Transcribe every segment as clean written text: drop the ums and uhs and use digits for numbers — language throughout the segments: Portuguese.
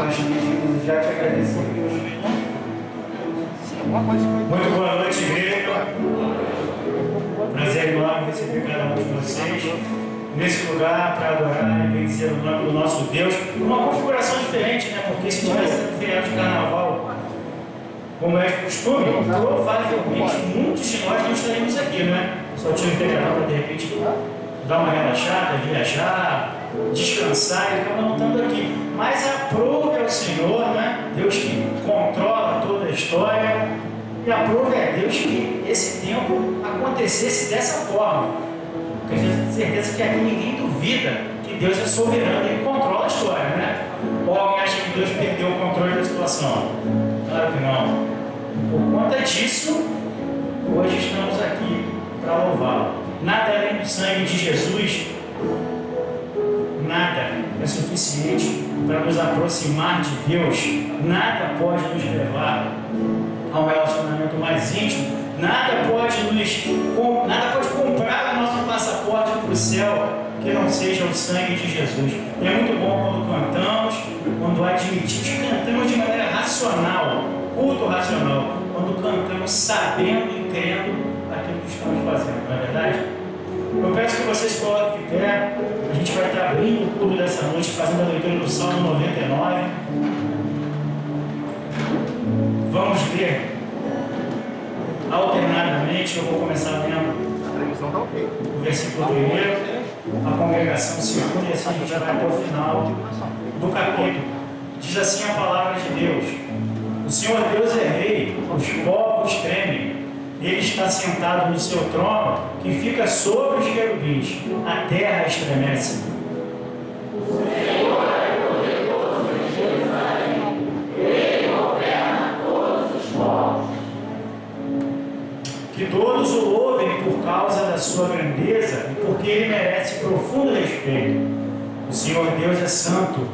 nós pedimos e já te agradecemos. Muito boa noite, igreja. Prazer enorme receber cada um de vocês nesse lugar para adorar e bendizer o nome do nosso Deus. Uma configuração diferente, né? Porque se tivesse um feriado de carnaval, como é de costume, provavelmente muitos de nós não estaríamos aqui, né? Só tinha feriado para de repente dar uma relaxada, viajar, descansar e acaba não estando aqui. Mas aprove ao Senhor, né? Deus que controla toda a história, e aprove a Deus que esse tempo acontecesse dessa forma. Porque a gente tem certeza que aqui ninguém duvida que Deus é soberano e controla a história, né? Ou alguém acha que Deus perdeu o controle da situação? Claro que não. Por conta disso, hoje estamos aqui para louvá-lo. Nada além do sangue de Jesus, nada é suficiente para nos aproximar de Deus. Nada pode nos levar a um relacionamento mais íntimo. Nada pode comprar o nosso passaporte para o céu que não seja o sangue de Jesus. E é muito bom quando cantamos, quando admitimos que cantamos de maneira racional, culto racional, quando cantamos sabendo e crendo aquilo que estamos fazendo, não é verdade? Eu peço que vocês coloquem de pé. A gente vai estar abrindo o culto dessa noite, fazendo a leitura do Salmo 99. Vamos ler alternadamente. Eu vou começar lendo o versículo 1, a congregação segunda, e assim a gente vai até o final do capítulo. Diz assim a palavra de Deus: o Senhor Deus é rei, os povos tremem. Ele está sentado no seu trono, que fica sobre os querubins. A terra estremece. O Senhor é poderoso em Jerusalém. Ele governa todos os povos. Que todos o louvem por causa da sua grandeza e porque ele merece profundo respeito. O Senhor Deus é santo.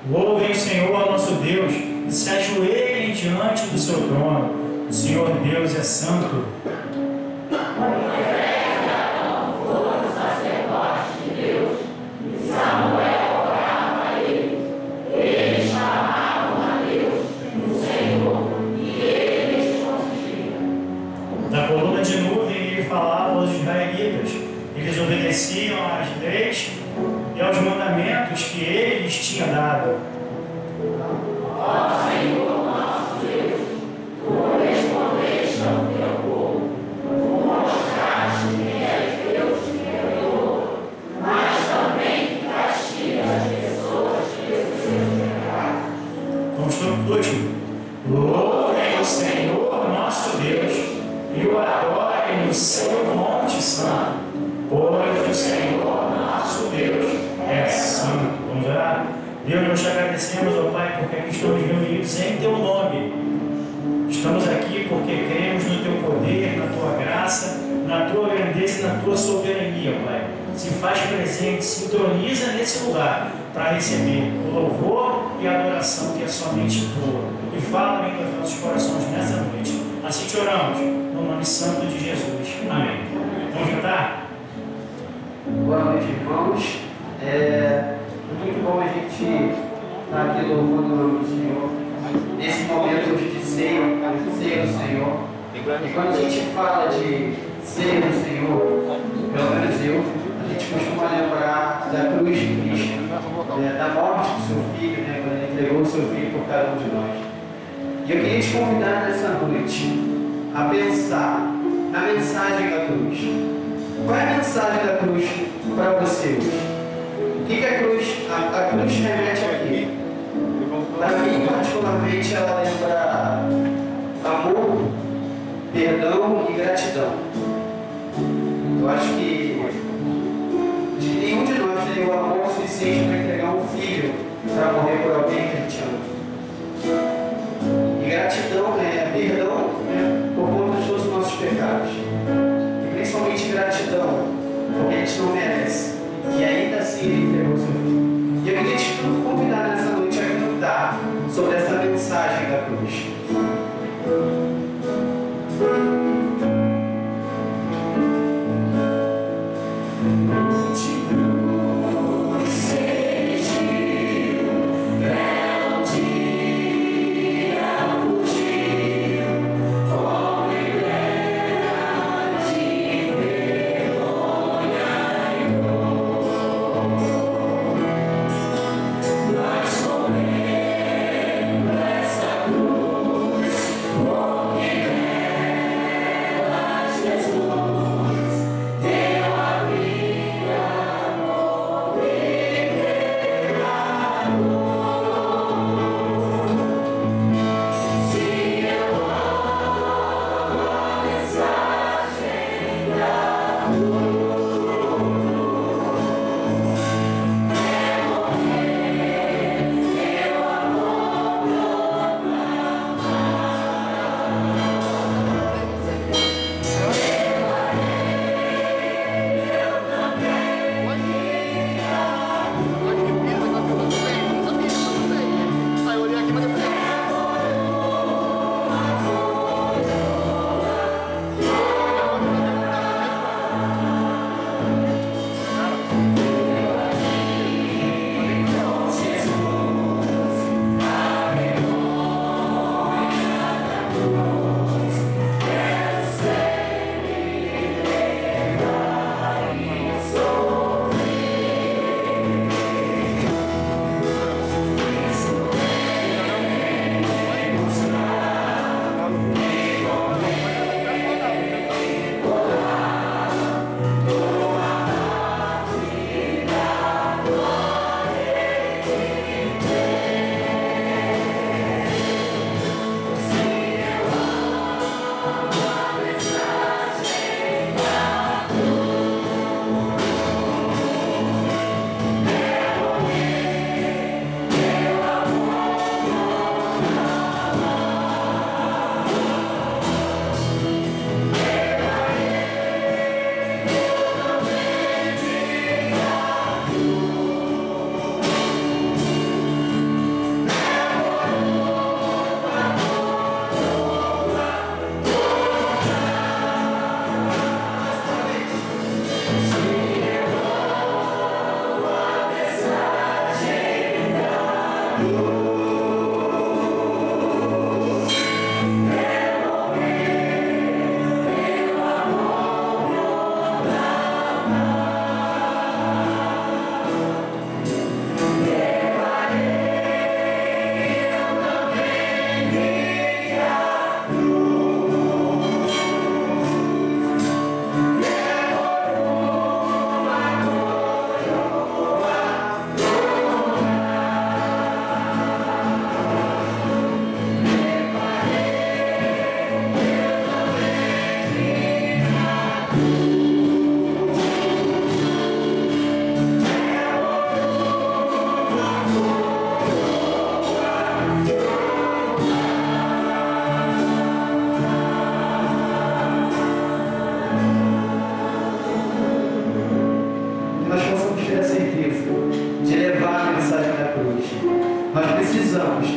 Louvem o Senhor nosso Deus e se ajoelhem diante do seu trono. O Senhor Deus é santo. Da coluna de nuvem ele falava aos israelitas. Eles obedeciam às leis e aos mandamentos que ele lhes tinha dado. Ó Senhor nosso Deus, tu respondeste ao teu povo, tu mostraste que és Deus que perdoa, mas também que castiga as pessoas pelos seus pecados. Vamos todos. Louvem o Senhor nosso Deus e o adorem no seu monte santo, pois o Senhor nosso Deus é santo. Vamos orar? Deus, nós te agradecemos, ó Pai, porque aqui estamos reunidos em teu nome. Estamos aqui porque cremos no teu poder, na tua graça, na tua grandeza e na tua soberania, Pai. Se faz presente, sintoniza nesse lugar para receber o louvor e a adoração que é somente tua. E fala em os nossos corações nessa noite. Assim te oramos, no nome santo de Jesus. Amém. Vamos cantar? Boa noite, irmãos. É muito bom a gente estar aqui louvando o nome do Senhor nesse momento de ceia do Senhor. E quando a gente fala de ceia do Senhor, pelo menos a gente costuma lembrar da cruz de Cristo, da morte do seu filho, né, quando ele entregou o seu filho por cada um de nós. E eu queria te convidar nessa noite a pensar na mensagem da cruz. Qual é a mensagem da cruz para você hoje? O que a cruz remete aqui? Para mim, particularmente, ela lembra amor, perdão e gratidão. Eu acho que nenhum de nós tem o amor suficiente para entregar um filho para morrer por alguém que a gente ama. E gratidão é perdão, né, por conta dos todos os nossos pecados. E principalmente gratidão, porque a gente não merece. E ainda assim ele entregou o seu filho. E eu queria te convidar nessa noite a cantar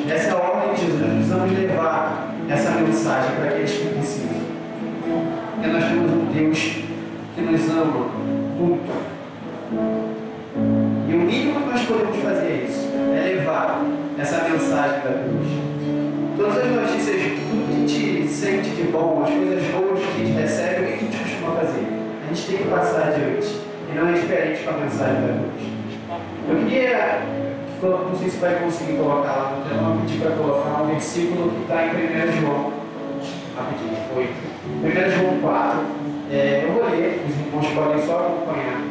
Essa é a ordem de Jesus. Nós precisamos levar essa mensagem para aqueles que precisam. Porque nós temos um Deus que nos ama muito. E o mínimo que nós podemos fazer é isso. É levar essa mensagem da cruz. Todas as notícias, tudo que a gente sente de bom, as coisas boas que a gente recebe, o que a gente costuma fazer? A gente tem que passar adiante. E não é diferente com a mensagem da cruz. Eu queria... não sei se vai conseguir colocar lá no telão, eu pedi para colocar um versículo que está em 1 João. Rapidinho, foi. 1 João 4. Eu vou ler, os irmãos podem só acompanhar.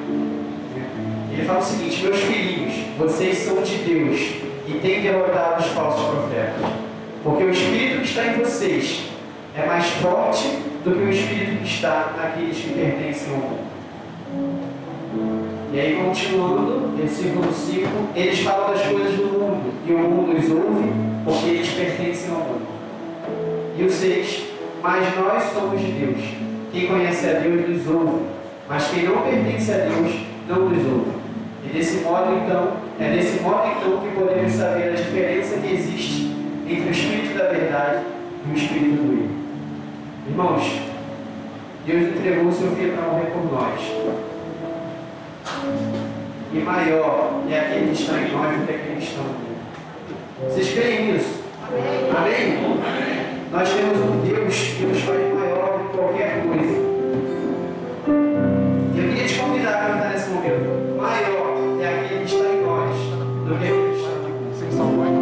Ele fala o seguinte: meus filhinhos, vocês são de Deus e têm derrotado os falsos profetas. Porque o Espírito que está em vocês é mais forte do que o Espírito que está naqueles que pertencem ao mundo. E aí, continuando, versículo 5, eles falam das coisas do mundo, e o mundo os ouve, porque eles pertencem ao mundo. E o 6, mas nós somos de Deus. Quem conhece a Deus nos ouve, mas quem não pertence a Deus não nos ouve. E desse modo, então, é desse modo então que podemos saber a diferença que existe entre o Espírito da verdade e o Espírito do erro. Irmãos, Deus entregou o seu Filho para morrer por nós. E maior é aquele que está em nós do que aquele que está no mundo. Vocês creem nisso? Amém? Amém? Nós temos um Deus que nos faz maior do que qualquer coisa. Eu queria te convidar a cantar nesse momento. Maior é aquele que está em nós do que aquele que está no mundo. Vocês são mais.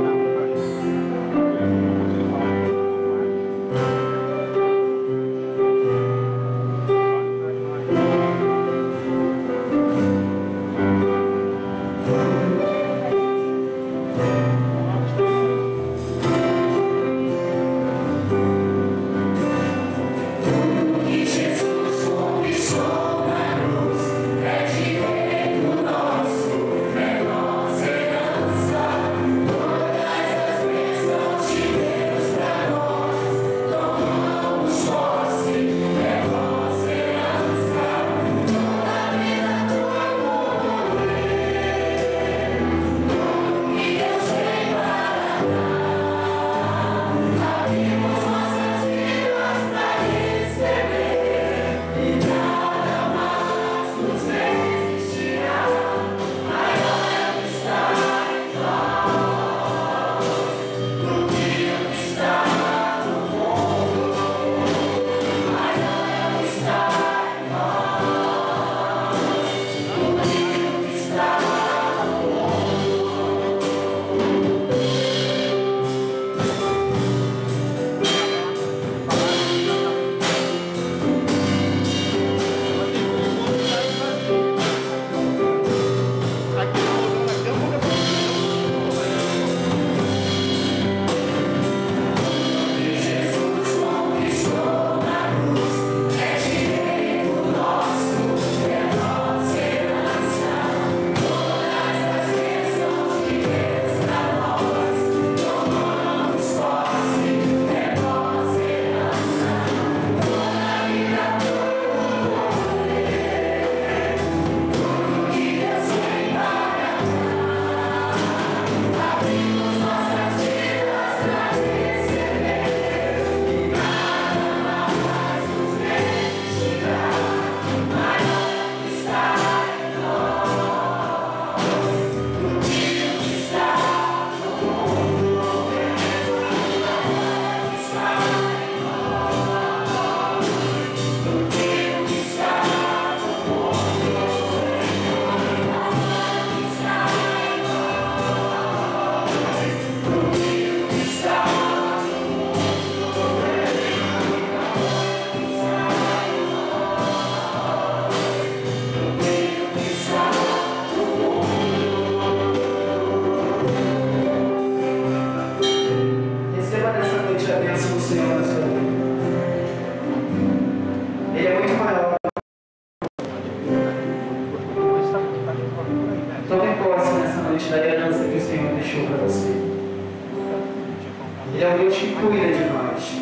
Ele é o Deus que cuida de nós.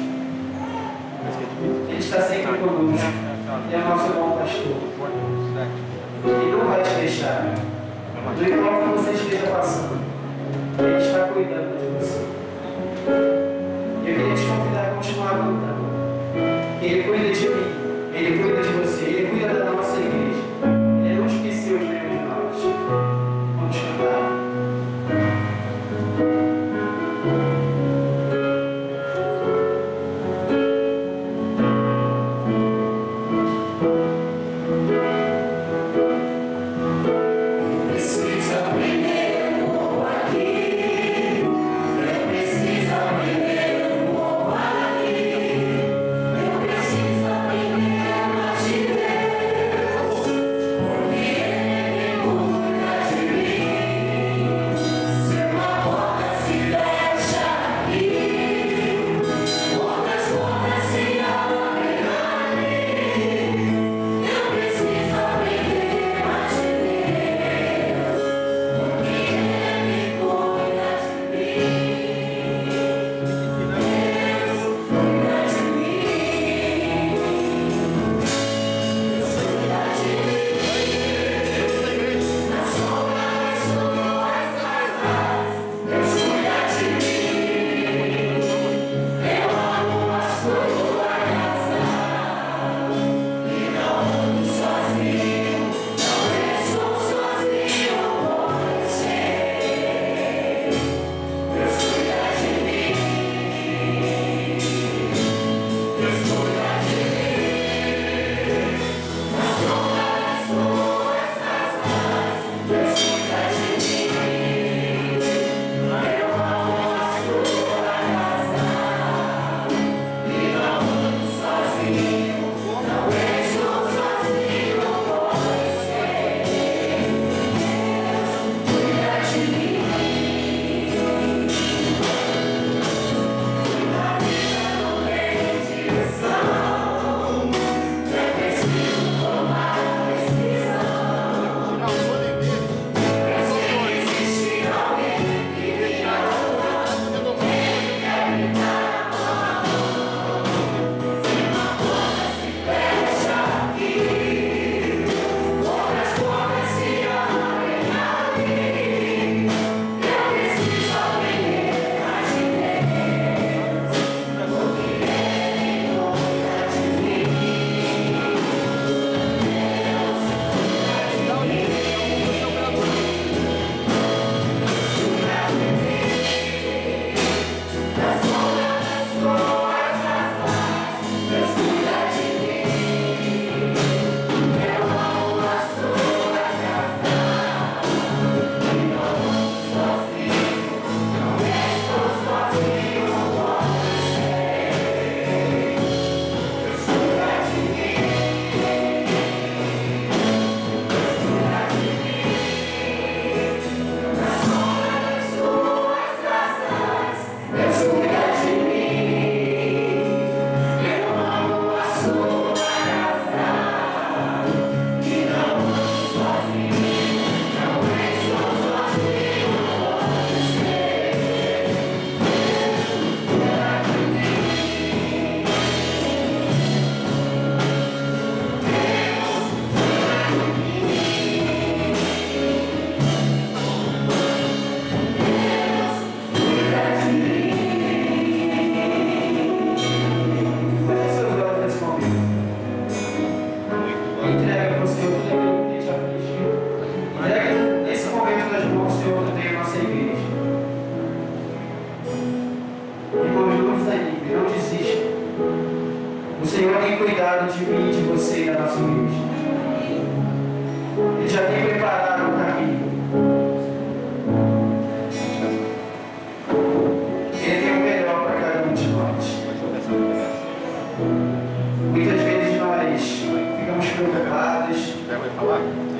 Ele está sempre conosco. Ele é o nosso bom pastor. Ele não vai te deixar. Não importa o que você esteja passando. Ele está cuidando de você. Eu queria te convidar a continuar cantando. Ele cuida de mim. Ele cuida de você. Ele cuida da nossa igreja. Ele não esqueceu de nenhum de nós. Vamos cantar.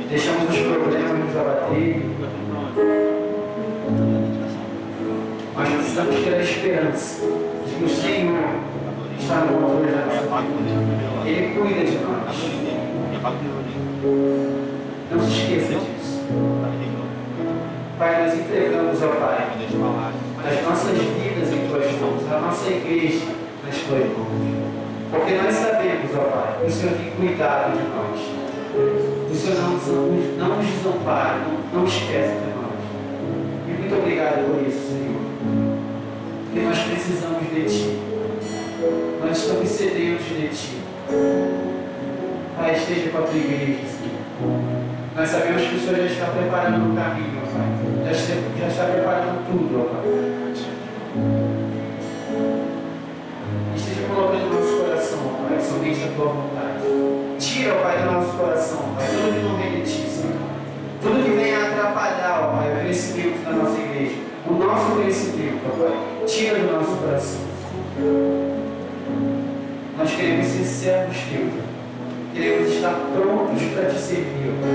Deixamos os problemas nos abater. Mas precisamos ter a esperança de que o Senhor está no controle da nossa vida. Ele cuida de nós. Não se esqueça disso. Pai, nós entregamos ao Pai as nossas vidas em tuas mãos. a nossa igreja nas tuas mãos. Porque nós sabemos, ó Pai, que o Senhor tem cuidado de nós. O Senhor não nos desampara, não esquece de nós. E muito obrigado por isso, Senhor. Porque nós precisamos de Ti. Nós estamos sedentos de Ti. Pai, esteja com a Tua igreja, Senhor. Nós sabemos que o Senhor já está preparando o caminho, ó Pai. Já está preparando tudo, ó Pai. Esteja colocando no nosso coração, ó Pai, somente a Tua vontade. Tira, ó Pai, do nosso coração, ó Pai, tudo que não vem de Ti, Senhor. Tudo que venha atrapalhar, ó Pai, o crescimento da nossa igreja. O nosso crescimento, ó Pai. Tira do nosso coração. Nós queremos ser servos Teus. Queremos estar prontos para Te servir, ó Pai.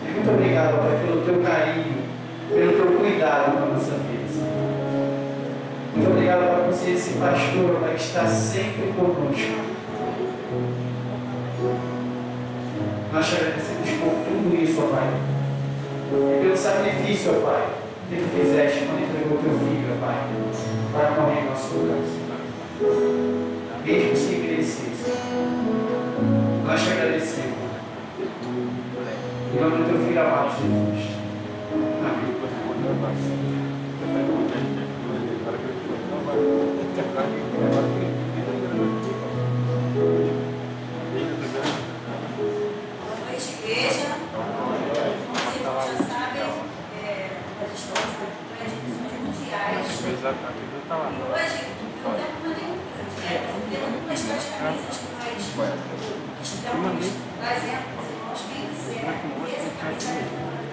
E muito obrigado, ó Pai, pelo Teu carinho, pelo Teu cuidado com a nossa vida, Senhor. Muito obrigado, Pai, por ser esse pastor, Pai, que está sempre conosco. Nós te agradecemos por tudo isso, ó Pai. E pelo sacrifício, ó Pai, que Tu fizeste quando entregou Teu Filho, ó Pai, para morrer em nosso lugar, Senhor. Mesmo sem merecer, nós te agradecemos. Em nome do Teu Filho amado, Jesus. Amém. Igreja, como os irmãos já sabem, nós estamos em transmissões mundiais. E hoje, eu devo uma das camisas que nós estamos trazendo para os irmãos, quem quiser, e essa camisa é para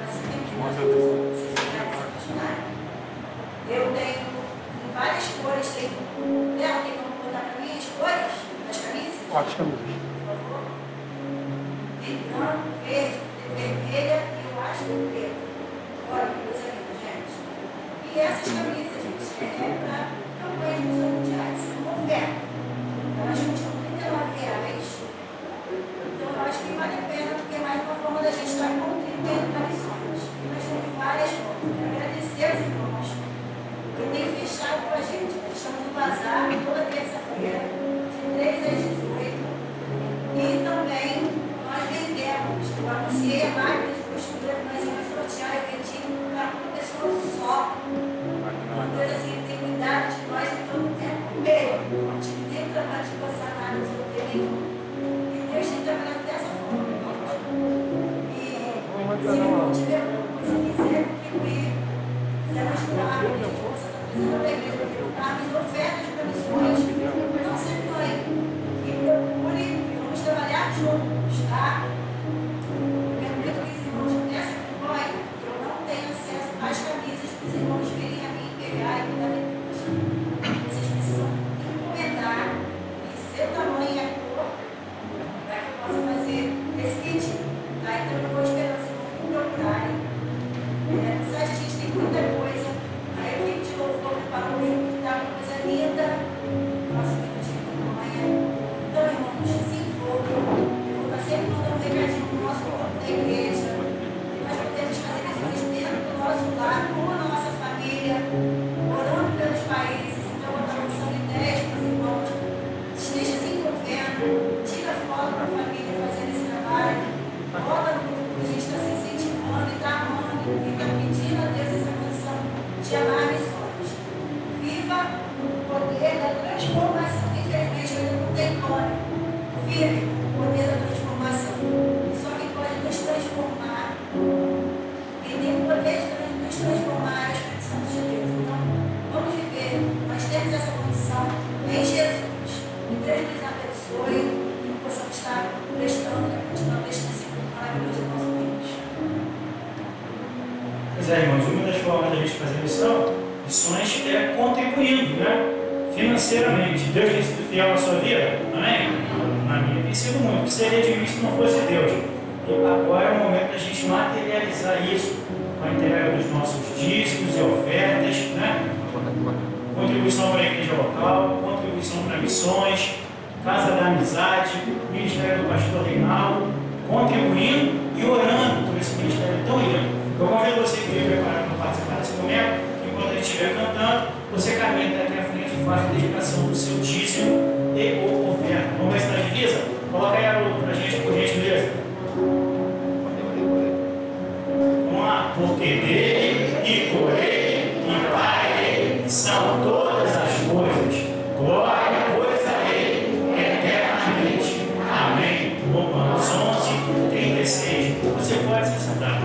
vocês olharem essa página. Eu tenho em várias cores, tem como botar para mim as cores das camisas? Quais camisas? Por favor. Tem branco, verde, vermelha e eu acho que preto. Olha que coisa linda, gente. E essas camisas, gente, é para campanha de missões mundiais. Se não houver, elas custam R$39. Então eu acho que vale a pena, porque é mais uma forma da gente estar contribuindo para missões. E nós temos várias formas. Eu quero agradecer aos irmãos que têm fechado com a gente. Nós estamos no bazar toda terça-feira, de 3 às 18. E também nós vendemos. Eu anunciei a máquina de costura que nós íamos sortear e vendi para uma pessoa só. Uma coisa assim, tem cuidado de nós em todo o tempo mesmo. A gente tem trabalho de passar nada, não tem nenhum. E Deus tem trabalhado dessa forma, irmãos. E se não tiver coisa, quiser contribuir, quiser ajudar, a gente possa estar fazendo a igreja, perguntarmos ofertas para missões, não se ganhe. E procure, vamos trabalhar juntos, tá? Eu quero que os irmãos nessa campanha, eu não tenho acesso às camisas para os irmãos virem a mim pegar e me dar depois. Vocês precisam encomendar em seu tamanho e a cor para que eu possa fazer esse kit. Tá? Então eu vou esperar os irmãos me procurarem. No site a gente tem muita coisa. A equipe de louvor preparou um livro que está uma coisa linda. Nosso livro de campanha. Então, irmãos, se envolvam. Eu vou estar sempre mandando um recadinho para o nosso corpo da igreja. Nós podemos fazer missões dentro do nosso lar, com a nossa família, orando pelos países. Então, eu vou estar lançando ideias para os irmãos. Esteja se envolvendo, tira foto para a família fazendo esse trabalho. Bota no grupo que a gente está se incentivando e está amando e está pedindo a Deus essa condição de amar missões. Viva o poder da transformação. Infelizmente, ainda não tem nome. Vive o poder da transformação. Só quem pode nos transformar. E tem o poder de nos transformar é o Espírito Santo de Deus. Então, vamos viver. Nós temos essa condição em Jesus. Que Deus nos abençoe e que possamos estar prestando e continuando este ciclo maravilhoso do nosso Deus. Pois é, irmãos, uma das formas da gente fazer missões é contribuindo, né? Financeiramente. Deus tem sido fiel na sua vida? Amém? Na minha tem sido muito. O que seria de mim se não fosse Deus? E agora é o momento da gente materializar isso com a entrega dos nossos dízimos e ofertas, né? Contribuição para a igreja local, contribuição para missões, Casa da Amizade, Ministério do Pastor Reinaldo, contribuindo e orando por esse ministério tão lindo. Eu convido você que veio preparado para participar desse momento, enquanto a gente estiver cantando, você caminha daqui à frente e faz a dedicação do seu dízimo e ou oferta. Vamos ver se está divisa? Coloca aí a luta para a gente, por gentileza. Vamos lá. Porque dele e por ele e para ele são todas as coisas. Glória, pois, a ele eternamente. Amém. Romanos 11, 36. Você pode se sentar.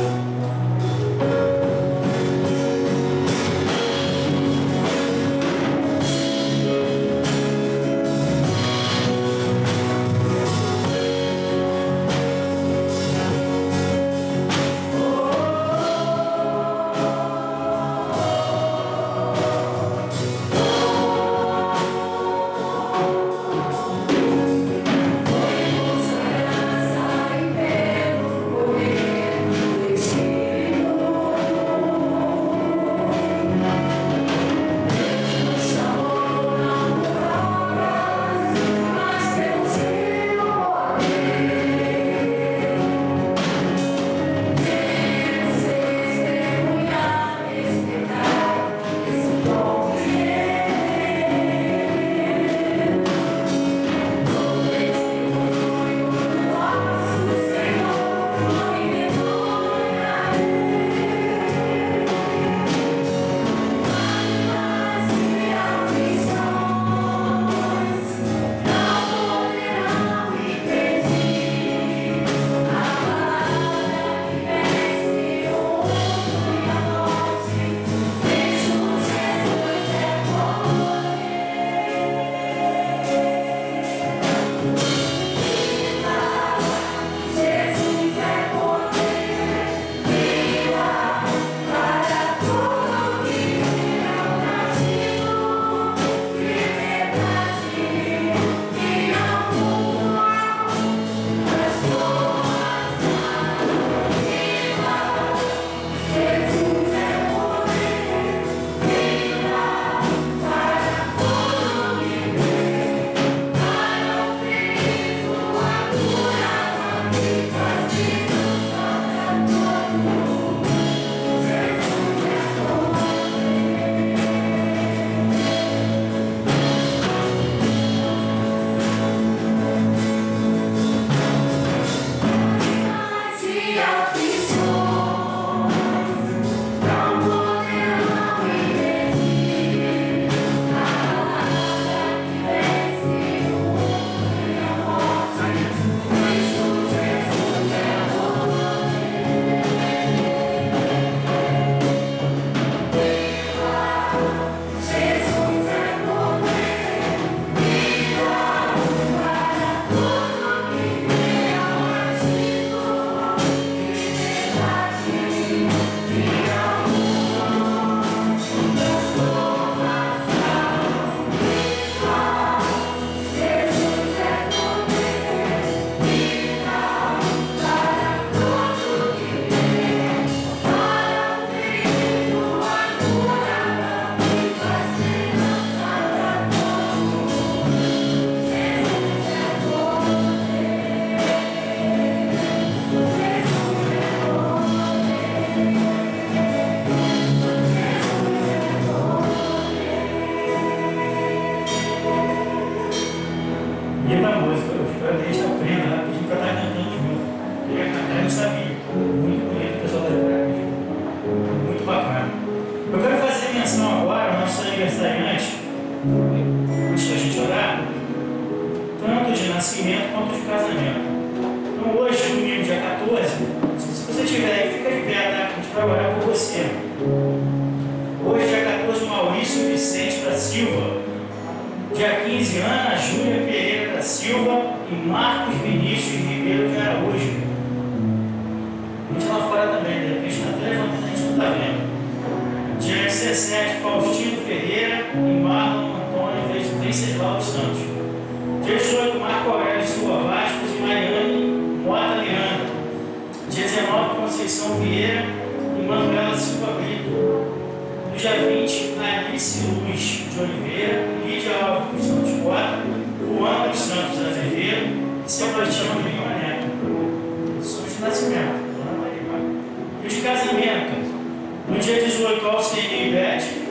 No dia 18, Alcine e Ivete,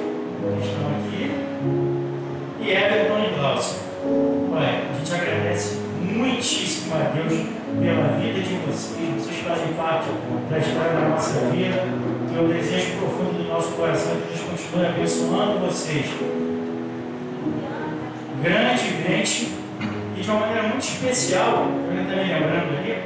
que estão aqui, e Everton e Glaucia. Olha, a gente agradece muitíssimo a Deus pela vida de vocês. Vocês fazem parte da história da nossa vida, e eu desejo profundo do nosso coração que Deus continue abençoando vocês grandemente e de uma maneira muito especial. Eu ainda me lembrando ali, é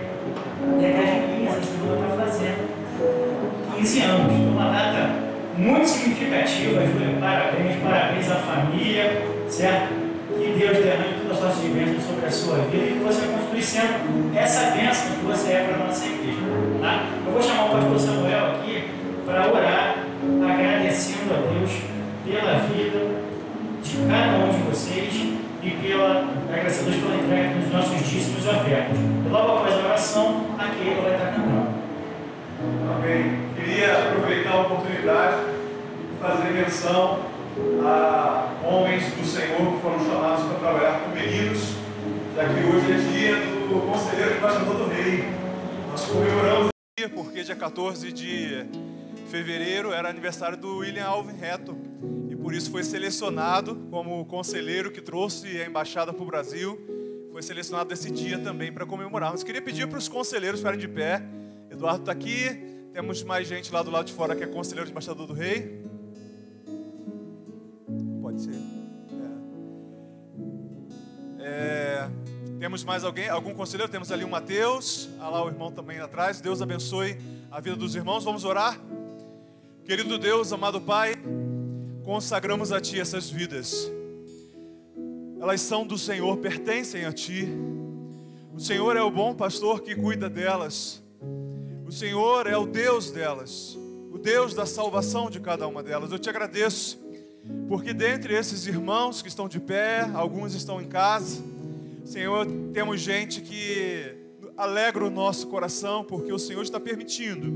que as meninas a Júlia está fazendo 15 anos, uma data muito significativa. Júlia, parabéns à família, certo? Que Deus derrame todas as suas bênçãos sobre a sua vida e que você continue sendo essa bênção que você é para a nossa igreja. Tá? Eu vou chamar o pastor Samuel aqui para orar, agradecendo a Deus pela vida de cada um de vocês e agradecer a Deus pela entrega dos nossos dízimos e ofertas. E logo após a oração, a Keila vai estar cantando. Amém. Queria aproveitar a oportunidade de fazer menção a homens do Senhor que foram chamados para trabalhar com meninos, já que hoje é dia do Conselheiro de Embaixador do Rei. Nós comemoramos porque dia 14 de fevereiro era aniversário do William Alvin Reto, e por isso foi selecionado como conselheiro que trouxe a embaixada para o Brasil. Foi selecionado esse dia também para comemorar. Mas queria pedir para os conselheiros ficarem de pé. Eduardo está aqui, temos mais gente lá do lado de fora que é conselheiro de Embaixador do Rei. Pode ser. Temos mais algum conselheiro? Temos ali o Mateus, lá o irmão também atrás. Deus abençoe a vida dos irmãos. Vamos orar? Querido Deus, amado Pai, consagramos a Ti essas vidas. Elas são do Senhor, pertencem a Ti. O Senhor é o bom pastor que cuida delas. O Senhor é o Deus delas, o Deus da salvação de cada uma delas. Eu Te agradeço, porque dentre esses irmãos que estão de pé, alguns estão em casa, Senhor, temos gente que alegra o nosso coração, porque o Senhor está permitindo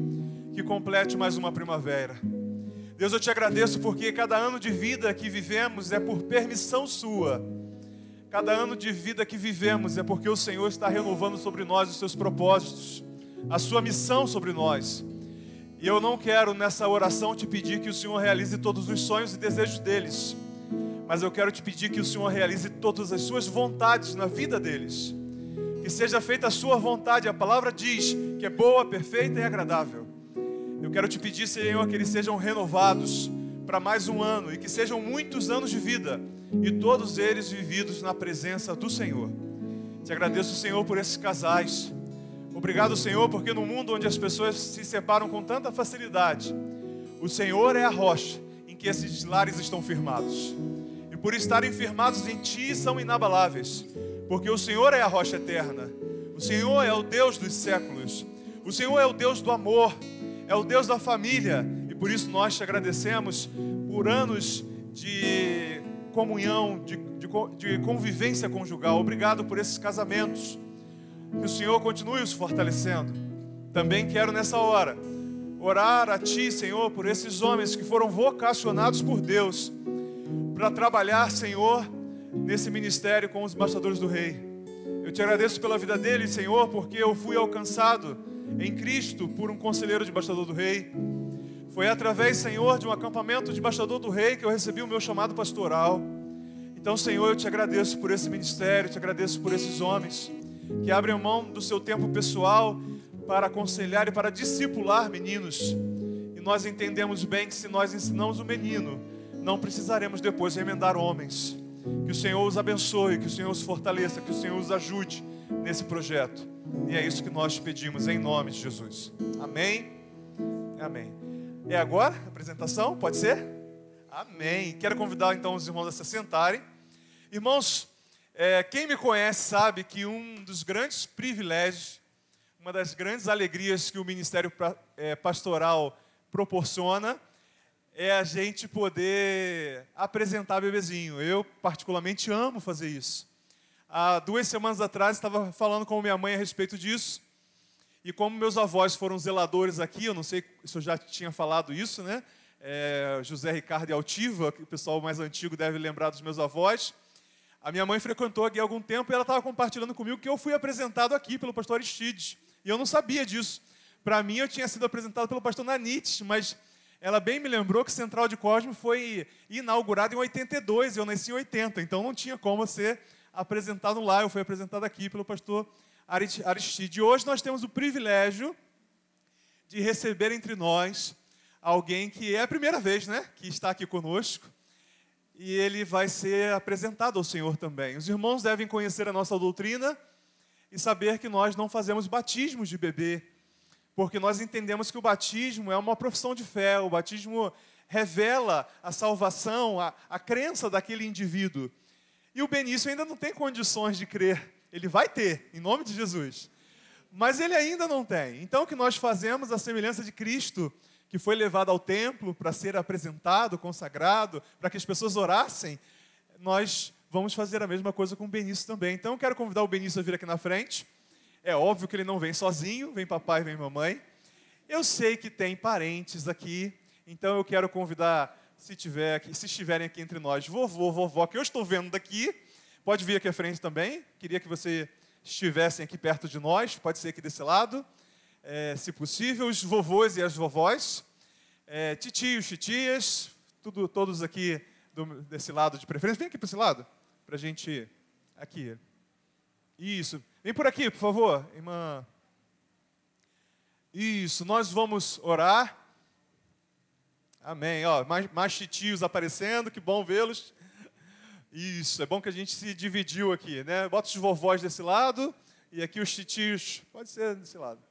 que complete mais uma primavera. Deus, eu Te agradeço porque cada ano de vida que vivemos é por permissão Sua. Cada ano de vida que vivemos é porque o Senhor está renovando sobre nós os Seus propósitos, a Sua missão sobre nós. E eu não quero nessa oração Te pedir que o Senhor realize todos os sonhos e desejos deles, mas eu quero Te pedir que o Senhor realize todas as Suas vontades na vida deles. Que seja feita a Sua vontade. A palavra diz que é boa, perfeita e agradável. Eu quero Te pedir, Senhor, que eles sejam renovados para mais um ano e que sejam muitos anos de vida e todos eles vividos na presença do Senhor. Te agradeço, Senhor, por esses casais. Obrigado, Senhor, porque no mundo onde as pessoas se separam com tanta facilidade, o Senhor é a rocha em que esses lares estão firmados. E por estarem firmados em Ti, são inabaláveis, porque o Senhor é a rocha eterna. O Senhor é o Deus dos séculos. O Senhor é o Deus do amor, é o Deus da família. E por isso nós Te agradecemos por anos de comunhão, de convivência conjugal. Obrigado por esses casamentos. Que o Senhor continue os fortalecendo. Também quero nessa hora orar a Ti, Senhor, por esses homens que foram vocacionados por Deus para trabalhar, Senhor, nesse ministério com os embaixadores do Rei. Eu Te agradeço pela vida deles, Senhor, porque eu fui alcançado em Cristo por um conselheiro de embaixador do Rei. Foi através, Senhor, de um acampamento de embaixador do Rei que eu recebi o meu chamado pastoral. Então, Senhor, eu Te agradeço por esse ministério, Te agradeço por esses homens que abrem mão do seu tempo pessoal para aconselhar e para discipular meninos. E nós entendemos bem que se nós ensinamos o menino, não precisaremos depois remendar homens. Que o Senhor os abençoe, que o Senhor os fortaleça, que o Senhor os ajude nesse projeto. E é isso que nós te pedimos em nome de Jesus. Amém? Amém. É agora a apresentação? Pode ser? Amém. Quero convidar então os irmãos a se sentarem. Irmãos, quem me conhece sabe que um dos grandes privilégios, uma das grandes alegrias que o ministério pastoral proporciona é a gente poder apresentar bebezinho. Eu particularmente amo fazer isso. Há 2 semanas atrás estava falando com minha mãe a respeito disso. E como meus avós foram zeladores aqui, eu não sei se eu já tinha falado isso, né? José Ricardo e Altiva, que o pessoal mais antigo deve lembrar dos meus avós. A minha mãe frequentou aqui há algum tempo e ela estava compartilhando comigo que eu fui apresentado aqui pelo pastor Aristides. E eu não sabia disso. Para mim, eu tinha sido apresentado pelo pastor Nanites, mas ela bem me lembrou que Central de Cosmo foi inaugurada em 82, eu nasci em 80, então não tinha como ser apresentado lá, eu fui apresentado aqui pelo pastor Aristide. E hoje nós temos o privilégio de receber entre nós alguém que é a primeira vez, né, que está aqui conosco, e ele vai ser apresentado ao Senhor também. Os irmãos devem conhecer a nossa doutrina e saber que nós não fazemos batismos de bebê, porque nós entendemos que o batismo é uma profissão de fé, o batismo revela a salvação, a crença daquele indivíduo. E o Benício ainda não tem condições de crer, ele vai ter, em nome de Jesus, mas ele ainda não tem. Então o que nós fazemos, a semelhança de Cristo, que foi levado ao templo para ser apresentado, consagrado, para que as pessoas orassem, nós vamos fazer a mesma coisa com o Benício também. Então eu quero convidar o Benício a vir aqui na frente. É óbvio que ele não vem sozinho, vem papai, vem mamãe. Eu sei que tem parentes aqui, então eu quero convidar, se estiverem aqui entre nós, vovô, vovó, que eu estou vendo daqui, pode vir aqui à frente também. Queria que vocês estivessem aqui perto de nós, pode ser aqui desse lado, se possível, os vovôs e as vovós, titios, titias, todos aqui desse lado de preferência. Vem aqui para esse lado, para a gente, aqui. Isso. Vem por aqui, por favor, irmã. Isso, nós vamos orar. Amém. Ó, mais titios aparecendo, que bom vê-los. Isso, é bom que a gente se dividiu aqui, né? Bota os vovós desse lado e aqui os titios, pode ser desse lado.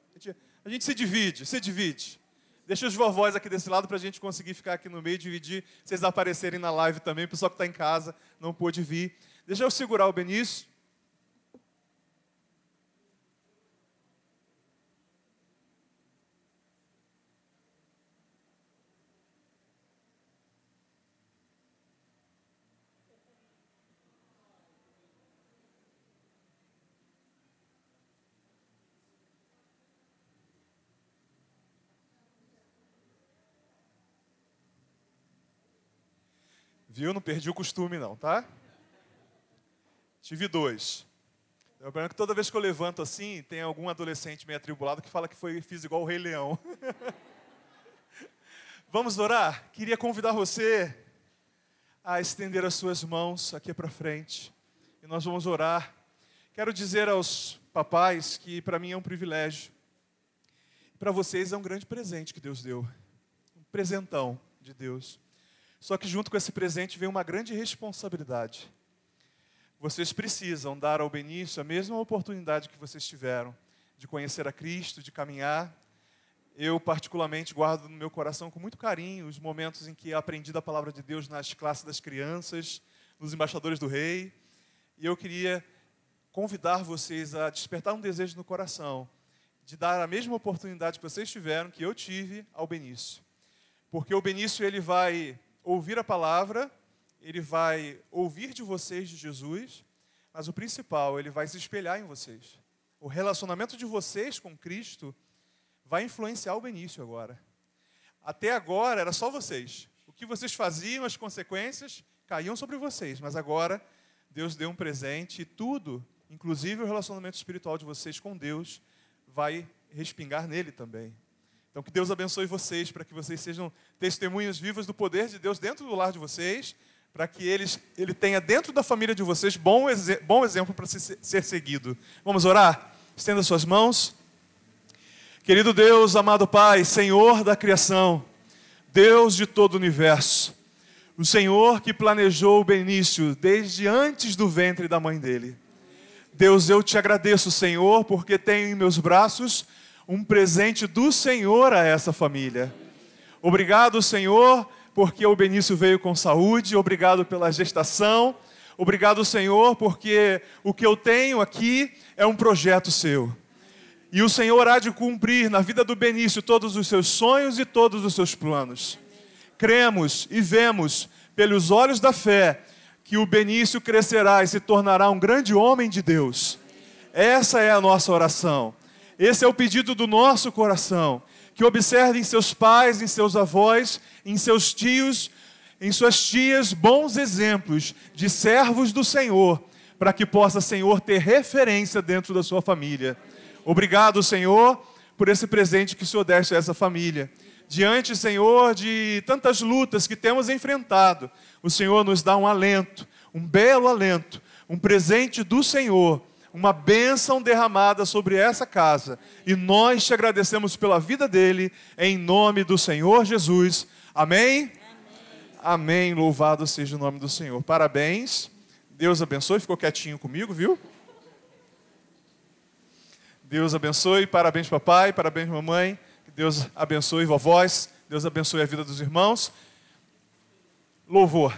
A gente se divide. Deixa os vovós aqui desse lado para a gente conseguir ficar aqui no meio e dividir. Vocês aparecerem na live também, o pessoal que está em casa não pôde vir. Deixa eu segurar o Benício. Viu? Não perdi o costume não, tá? Tive 2. O problema é que toda vez que eu levanto assim, tem algum adolescente meio atribulado que fala que fiz igual o Rei Leão. Vamos orar? Queria convidar você a estender as suas mãos aqui para frente. E nós vamos orar. Quero dizer aos papais que para mim é um privilégio. Para vocês é um grande presente que Deus deu. Um presentão de Deus. Só que junto com esse presente vem uma grande responsabilidade. Vocês precisam dar ao Benício a mesma oportunidade que vocês tiveram de conhecer a Cristo, de caminhar. Eu, particularmente, guardo no meu coração com muito carinho os momentos em que aprendi da palavra de Deus nas classes das crianças, nos embaixadores do rei. E eu queria convidar vocês a despertar um desejo no coração de dar a mesma oportunidade que vocês tiveram, que eu tive, ao Benício. Porque o Benício, ele vai ouvir a palavra, ele vai ouvir de vocês de Jesus, mas o principal, ele vai se espelhar em vocês. O relacionamento de vocês com Cristo vai influenciar o Benício agora. Até agora era só vocês. O que vocês faziam, as consequências, caíam sobre vocês. Mas agora, Deus deu um presente e tudo, inclusive o relacionamento espiritual de vocês com Deus, vai respingar nele também. Então, que Deus abençoe vocês, para que vocês sejam testemunhas vivas do poder de Deus dentro do lar de vocês, para que Ele tenha dentro da família de vocês bom exemplo para ser seguido. Vamos orar? Estenda suas mãos. Querido Deus, amado Pai, Senhor da criação, Deus de todo o universo, o Senhor que planejou o Benício desde antes do ventre da mãe dele. Deus, eu te agradeço, Senhor, porque tenho em meus braços um presente do Senhor a essa família. Obrigado, Senhor, porque o Benício veio com saúde. Obrigado pela gestação. Obrigado, Senhor, porque o que eu tenho aqui é um projeto seu. E o Senhor há de cumprir na vida do Benício todos os seus sonhos e todos os seus planos. Cremos e vemos pelos olhos da fé que o Benício crescerá e se tornará um grande homem de Deus. Essa é a nossa oração. Esse é o pedido do nosso coração, que observe em seus pais, em seus avós, em seus tios, em suas tias, bons exemplos de servos do Senhor, para que possa, Senhor, ter referência dentro da sua família. Obrigado, Senhor, por esse presente que o Senhor deste a essa família, diante, Senhor, de tantas lutas que temos enfrentado, o Senhor nos dá um alento, um belo alento, um presente do Senhor, uma bênção derramada sobre essa casa. E nós te agradecemos pela vida dele, em nome do Senhor Jesus. Amém? Amém. Louvado seja o nome do Senhor. Parabéns. Deus abençoe. Ficou quietinho comigo, viu? Deus abençoe. Parabéns, papai. Parabéns, mamãe. Que Deus abençoe, vovós. Deus abençoe a vida dos irmãos. Louvor.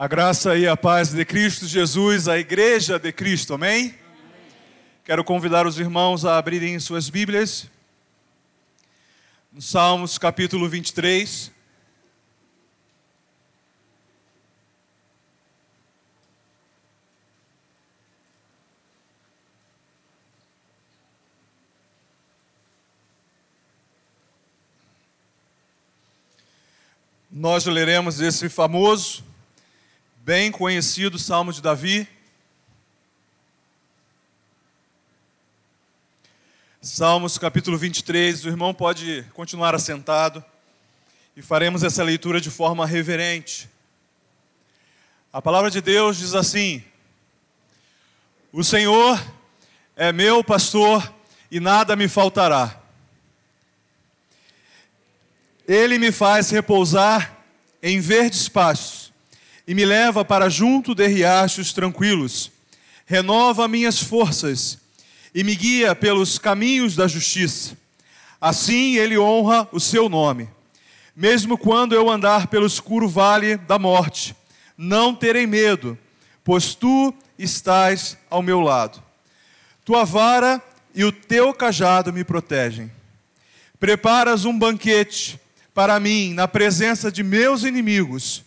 A graça e a paz de Cristo Jesus, a Igreja de Cristo, amém? Quero convidar os irmãos a abrirem suas Bíblias, no Salmos capítulo 23. Nós leremos esse famoso, bem conhecido Salmo de Davi. Salmos capítulo 23, o irmão pode continuar assentado e faremos essa leitura de forma reverente. A palavra de Deus diz assim: o Senhor é meu pastor e nada me faltará. Ele me faz repousar em verdes pastos e me leva para junto de riachos tranquilos. Renova minhas forças e me guia pelos caminhos da justiça. Assim ele honra o seu nome. Mesmo quando eu andar pelo escuro vale da morte, não terei medo, pois tu estás ao meu lado. Tua vara e o teu cajado me protegem. Preparas um banquete para mim na presença de meus inimigos.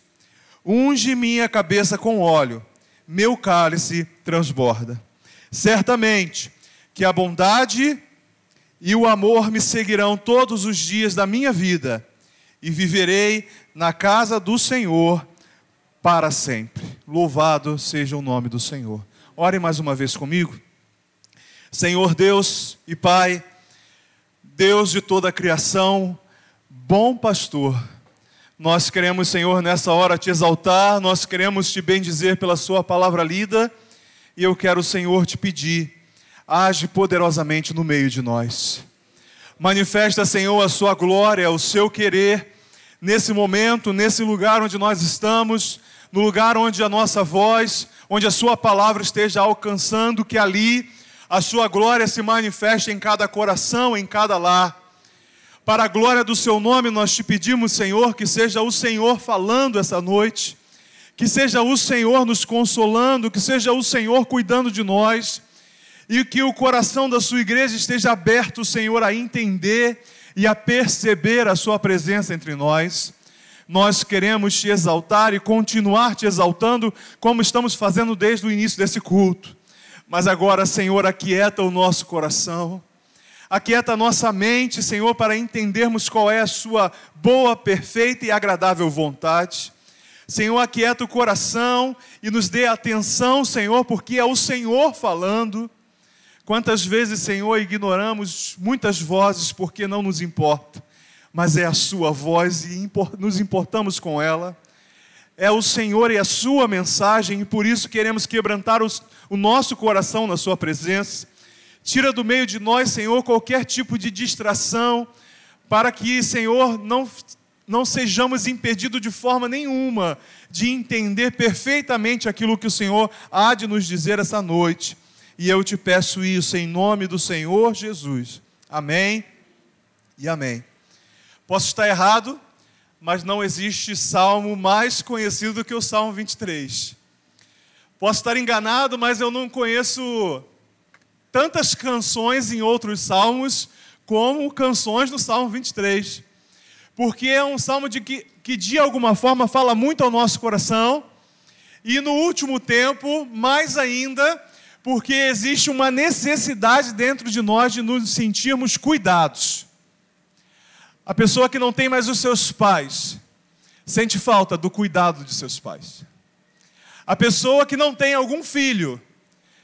Unge minha cabeça com óleo, meu cálice transborda. Certamente que a bondade e o amor me seguirão todos os dias da minha vida, e viverei na casa do Senhor para sempre. Louvado seja o nome do Senhor. Ore mais uma vez comigo. Senhor Deus e Pai, Deus de toda a criação, bom pastor, nós queremos, Senhor, nessa hora te exaltar, nós queremos te bendizer pela sua palavra lida, e eu quero, Senhor, te pedir, age poderosamente no meio de nós. Manifesta, Senhor, a sua glória, o seu querer, nesse momento, nesse lugar onde nós estamos, no lugar onde a nossa voz, onde a sua palavra esteja alcançando, que ali a sua glória se manifeste em cada coração, em cada lar. Para a glória do seu nome, nós te pedimos, Senhor, que seja o Senhor falando essa noite, que seja o Senhor nos consolando, que seja o Senhor cuidando de nós, e que o coração da sua igreja esteja aberto, Senhor, a entender e a perceber a sua presença entre nós. Nós queremos te exaltar e continuar te exaltando, como estamos fazendo desde o início desse culto. Mas agora, Senhor, aquieta o nosso coração, aquieta a nossa mente, Senhor, para entendermos qual é a sua boa, perfeita e agradável vontade. Senhor, aquieta o coração e nos dê atenção, Senhor, porque é o Senhor falando. Quantas vezes, Senhor, ignoramos muitas vozes porque não nos importa, mas é a sua voz e nos importamos com ela. É o Senhor e a sua mensagem, e por isso queremos quebrantar o nosso coração na sua presença. Tira do meio de nós, Senhor, qualquer tipo de distração, para que, Senhor, não sejamos impedidos de forma nenhuma de entender perfeitamente aquilo que o Senhor há de nos dizer essa noite. E eu te peço isso em nome do Senhor Jesus. Amém e amém. Posso estar errado, mas não existe salmo mais conhecido do que o Salmo 23. Posso estar enganado, mas eu não conheço tantas canções em outros salmos como canções no Salmo 23. Porque é um salmo que de alguma forma fala muito ao nosso coração, e no último tempo, mais ainda, porque existe uma necessidade dentro de nós de nos sentirmos cuidados. A pessoa que não tem mais os seus pais sente falta do cuidado de seus pais. A pessoa que não tem algum filho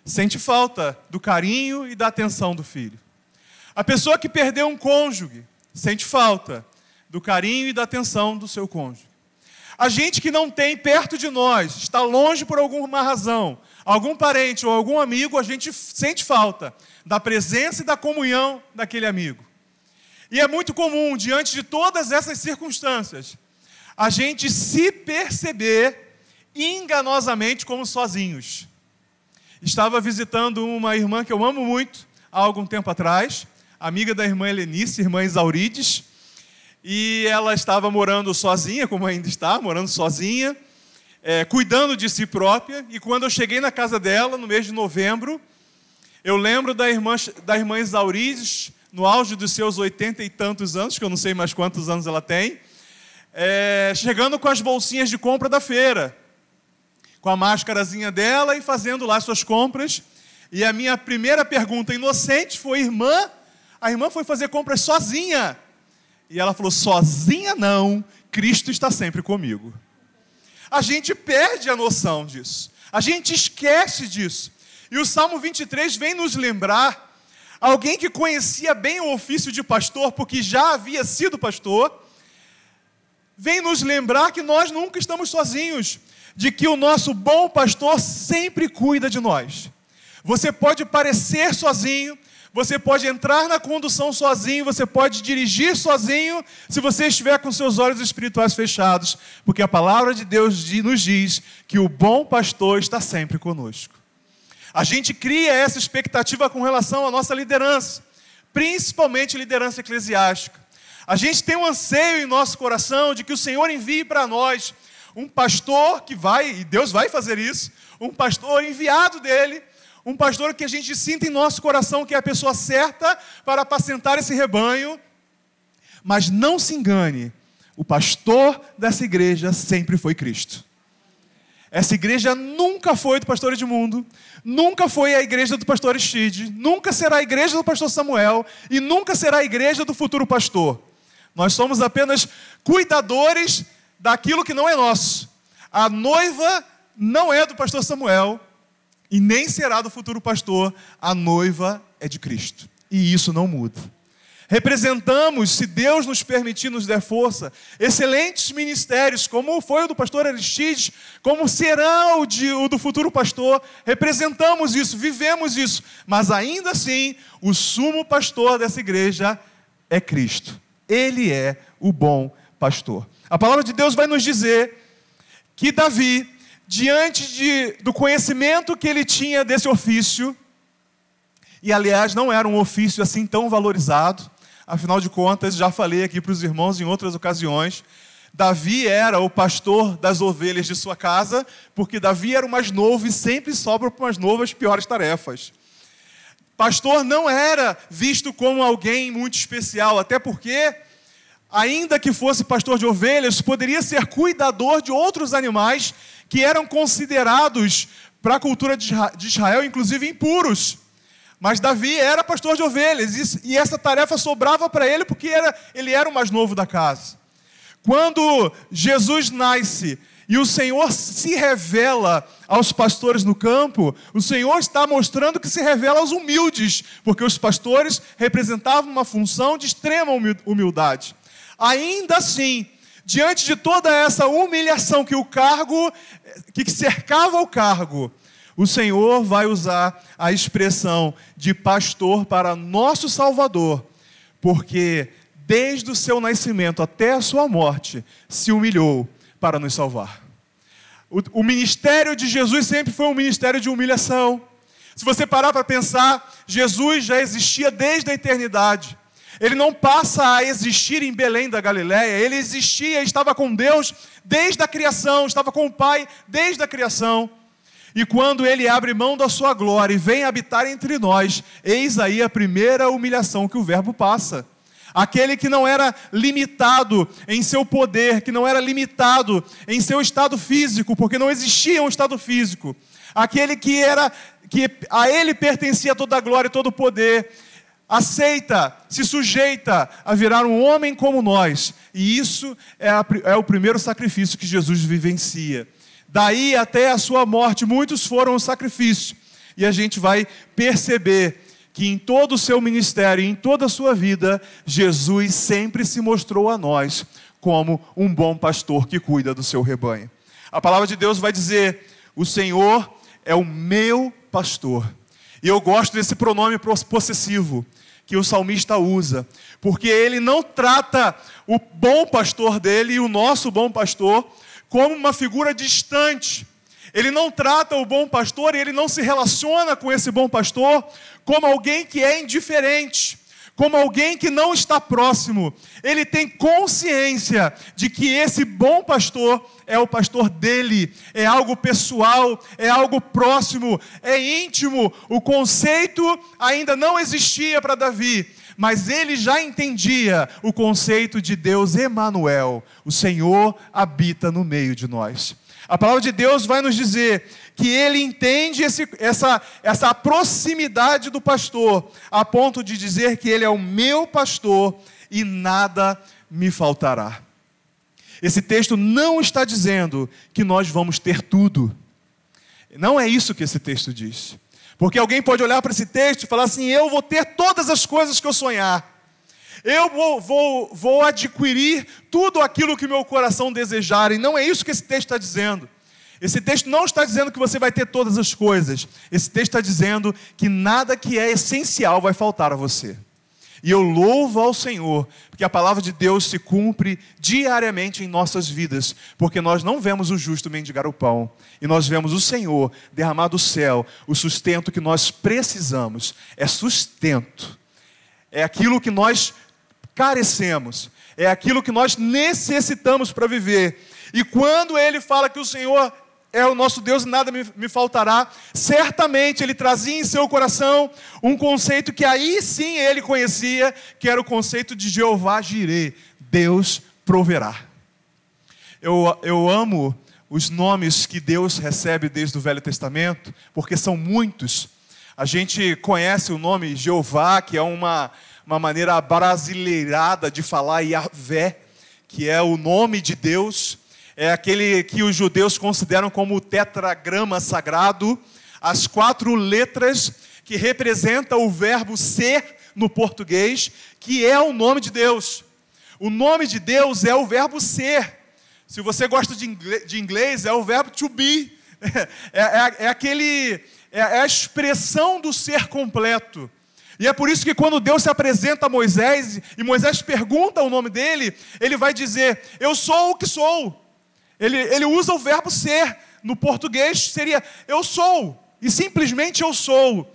sente falta do carinho e da atenção do filho. A pessoa que perdeu um cônjuge sente falta do carinho e da atenção do seu cônjuge. A gente que não tem perto de nós, está longe por alguma razão, algum parente ou algum amigo, a gente sente falta da presença e da comunhão daquele amigo. E é muito comum, diante de todas essas circunstâncias, a gente se perceber enganosamente como sozinhos. Estava visitando uma irmã que eu amo muito, há algum tempo atrás, amiga da irmã Helenice, irmã Isaurides, e ela estava morando sozinha, como ainda está, morando sozinha, cuidando de si própria, e quando eu cheguei na casa dela, no mês de novembro, eu lembro da irmã Isaurides, no auge dos seus 80 e tantos anos, que eu não sei mais quantos anos ela tem, chegando com as bolsinhas de compra da feira, com a máscarazinha dela e fazendo lá suas compras. E a minha primeira pergunta inocente foi: irmã, a irmã foi fazer compras sozinha? E ela falou: sozinha não, Cristo está sempre comigo. A gente perde a noção disso, a gente esquece disso. E o Salmo 23 vem nos lembrar, alguém que conhecia bem o ofício de pastor, porque já havia sido pastor, vem nos lembrar que nós nunca estamos sozinhos, de que o nosso bom pastor sempre cuida de nós. Você pode parecer sozinho, você pode entrar na condução sozinho, você pode dirigir sozinho, se você estiver com seus olhos espirituais fechados, porque a palavra de Deus nos diz que o bom pastor está sempre conosco. A gente cria essa expectativa com relação à nossa liderança, principalmente liderança eclesiástica. A gente tem um anseio em nosso coração de que o Senhor envie para nós um pastor que vai, e Deus vai fazer isso, um pastor enviado dele, um pastor que a gente sinta em nosso coração que é a pessoa certa para apacentar esse rebanho. Mas não se engane, o pastor dessa igreja sempre foi Cristo. Essa igreja nunca foi do pastor Edmundo, nunca foi a igreja do pastor Aristide, nunca será a igreja do pastor Samuel e nunca será a igreja do futuro pastor. Nós somos apenas cuidadores daquilo que não é nosso. A noiva não é do pastor Samuel e nem será do futuro pastor. A noiva é de Cristo. E isso não muda. Representamos, se Deus nos permitir, nos der força, excelentes ministérios, como foi o do pastor Aristides, como será o do futuro pastor. Representamos isso, vivemos isso. Mas ainda assim, o sumo pastor dessa igreja é Cristo. Ele é o bom pastor. A palavra de Deus vai nos dizer que Davi, diante do conhecimento que ele tinha desse ofício, e aliás não era um ofício assim tão valorizado, afinal de contas, já falei aqui para os irmãos em outras ocasiões, Davi era o pastor das ovelhas de sua casa, porque Davi era o mais novo e sempre sobra para o mais novo as piores tarefas. Pastor não era visto como alguém muito especial, até porque, ainda que fosse pastor de ovelhas, poderia ser cuidador de outros animais que eram considerados, para a cultura de Israel, inclusive impuros. Mas Davi era pastor de ovelhas, e essa tarefa sobrava para ele, porque ele era o mais novo da casa. Quando Jesus nasce e o Senhor se revela aos pastores no campo, o Senhor está mostrando que se revela aos humildes, porque os pastores representavam uma função de extrema humildade. Ainda assim, diante de toda essa humilhação que cercava o cargo, o Senhor vai usar a expressão de pastor para nosso Salvador, porque desde o seu nascimento até a sua morte, se humilhou para nos salvar. O ministério de Jesus sempre foi um ministério de humilhação. Se você parar para pensar, Jesus já existia desde a eternidade. Ele não passa a existir em Belém da Galileia, ele existia, estava com Deus desde a criação, estava com o Pai desde a criação. E quando ele abre mão da sua glória e vem habitar entre nós, eis aí a primeira humilhação que o verbo passa. Aquele que não era limitado em seu poder, que não era limitado em seu estado físico, porque não existia um estado físico. Aquele que a ele pertencia toda a glória e todo o poder, aceita, se sujeita a virar um homem como nós. E isso é o primeiro sacrifício que Jesus vivencia. Daí até a sua morte, muitos foram o sacrifício. E a gente vai perceber que em todo o seu ministério, em toda a sua vida, Jesus sempre se mostrou a nós como um bom pastor que cuida do seu rebanho. A palavra de Deus vai dizer: o Senhor é o meu pastor. E eu gosto desse pronome possessivo que o salmista usa, porque ele não trata o bom pastor dele e o nosso bom pastor como uma figura distante. Ele não trata o bom pastor e ele não se relaciona com esse bom pastor como alguém que é indiferente, como alguém que não está próximo. Ele tem consciência de que esse bom pastor é o pastor dele, é algo pessoal, é algo próximo, é íntimo. O conceito ainda não existia para Davi, mas ele já entendia o conceito de Deus Emanuel, o Senhor habita no meio de nós. A palavra de Deus vai nos dizer que ele entende essa proximidade do pastor, a ponto de dizer que ele é o meu pastor e nada me faltará. Esse texto não está dizendo que nós vamos ter tudo. Não é isso que esse texto diz. Porque alguém pode olhar para esse texto e falar assim: eu vou ter todas as coisas que eu sonhar. Eu vou adquirir tudo aquilo que meu coração desejar. E não é isso que esse texto está dizendo. Esse texto não está dizendo que você vai ter todas as coisas. Esse texto está dizendo que nada que é essencial vai faltar a você. E eu louvo ao Senhor, porque a palavra de Deus se cumpre diariamente em nossas vidas, porque nós não vemos o justo mendigar o pão, e nós vemos o Senhor derramar do céu o sustento que nós precisamos. É sustento, é aquilo que nós carecemos, é aquilo que nós necessitamos para viver. E quando Ele fala que o Senhor é o nosso Deus e nada me faltará, certamente Ele trazia em seu coração um conceito que aí sim Ele conhecia, que era o conceito de Jeová Jireh, Deus proverá. Eu amo os nomes que Deus recebe desde o Velho Testamento, porque são muitos. A gente conhece o nome Jeová, que é uma maneira brasileirada de falar Yahvé, que é o nome de Deus. É aquele que os judeus consideram como o tetragrama sagrado, as 4 letras que representam o verbo ser no português, que é o nome de Deus. O nome de Deus é o verbo ser. Se você gosta de inglês, é o verbo to be. É a expressão do ser completo. E é por isso que quando Deus se apresenta a Moisés, e Moisés pergunta o nome dele, ele vai dizer: eu sou o que sou. Ele usa o verbo ser. No português seria eu sou. E simplesmente eu sou.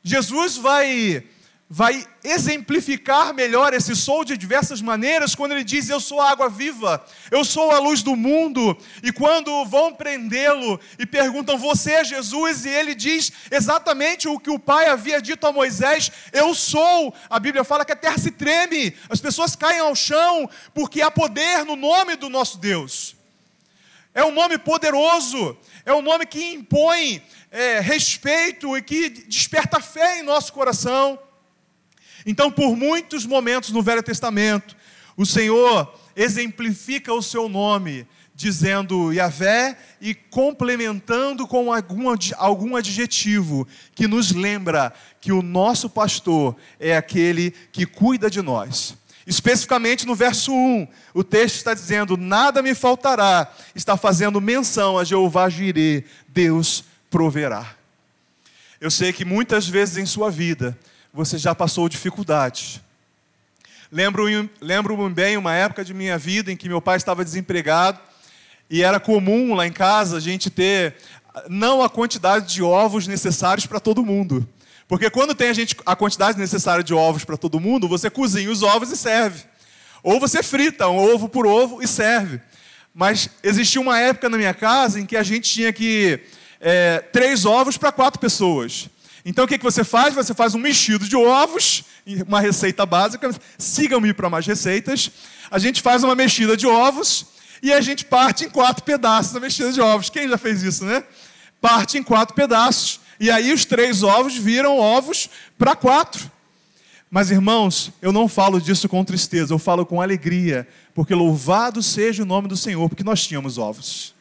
Jesus vai exemplificar melhor esse sou de diversas maneiras, quando ele diz: eu sou a água viva, eu sou a luz do mundo. E quando vão prendê-lo e perguntam: você é Jesus? E ele diz exatamente o que o Pai havia dito a Moisés: eu sou. A Bíblia fala que a terra se treme, as pessoas caem ao chão, porque há poder no nome do nosso Deus. É um nome poderoso, é um nome que impõe respeito e que desperta fé em nosso coração. Então, por muitos momentos no Velho Testamento, o Senhor exemplifica o seu nome, dizendo Yahvé e complementando com algum adjetivo que nos lembra que o nosso pastor é aquele que cuida de nós. Especificamente no verso 1, o texto está dizendo: nada me faltará, está fazendo menção a Jeová Jireh, Deus proverá. Eu sei que muitas vezes em sua vida, você já passou dificuldades. Lembro-me bem uma época de minha vida em que meu pai estava desempregado, e era comum lá em casa a gente ter não a quantidade de ovos necessários para todo mundo. Porque quando tem a quantidade necessária de ovos para todo mundo, você cozinha os ovos e serve. Ou você frita um ovo por ovo e serve. Mas existia uma época na minha casa em que a gente tinha que 3 ovos para 4 pessoas. Então o que você faz? Você faz um mexido de ovos, uma receita básica. Sigam-me para mais receitas. A gente faz uma mexida de ovos e a gente parte em 4 pedaços a mexida de ovos. Quem já fez isso, né? Parte em 4 pedaços. E aí os 3 ovos viram ovos para 4. Mas, irmãos, eu não falo disso com tristeza, eu falo com alegria, porque louvado seja o nome do Senhor, porque nós tínhamos ovos.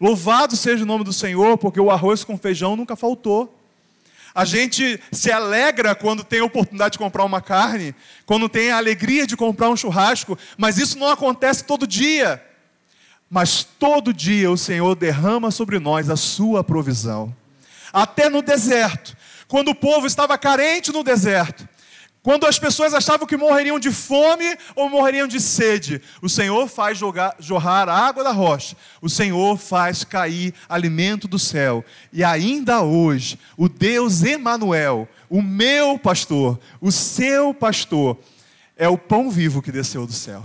Louvado seja o nome do Senhor, porque o arroz com feijão nunca faltou. A gente se alegra quando tem a oportunidade de comprar uma carne, quando tem a alegria de comprar um churrasco, mas isso não acontece todo dia. Mas todo dia o Senhor derrama sobre nós a sua provisão. Até no deserto, quando o povo estava carente no deserto, Quando as pessoas achavam que morreriam de fome ou morreriam de sede, o Senhor faz jorrar a água da rocha. O Senhor faz cair alimento do céu. E ainda hoje, o Deus Emanuel, o meu pastor, o seu pastor, é o pão vivo que desceu do céu.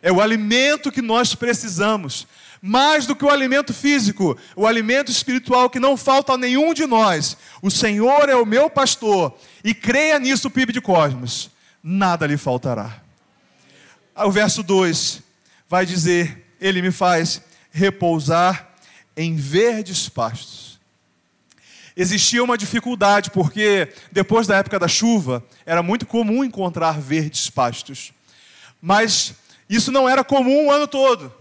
É o alimento que nós precisamos. Mais do que o alimento físico, o alimento espiritual que não falta a nenhum de nós. O Senhor é o meu pastor, e creia nisso, PIB de Cosmos, nada lhe faltará. O verso 2 vai dizer: Ele me faz repousar em verdes pastos. Existia uma dificuldade, porque depois da época da chuva, era muito comum encontrar verdes pastos. Mas isso não era comum o ano todo.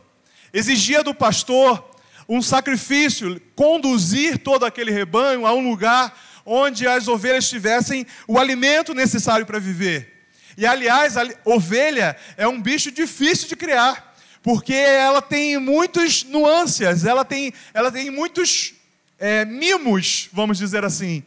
Exigia do pastor um sacrifício, conduzir todo aquele rebanho a um lugar onde as ovelhas tivessem o alimento necessário para viver. E aliás, a ovelha é um bicho difícil de criar, porque ela tem muitas nuances, ela tem muitos mimos, vamos dizer assim.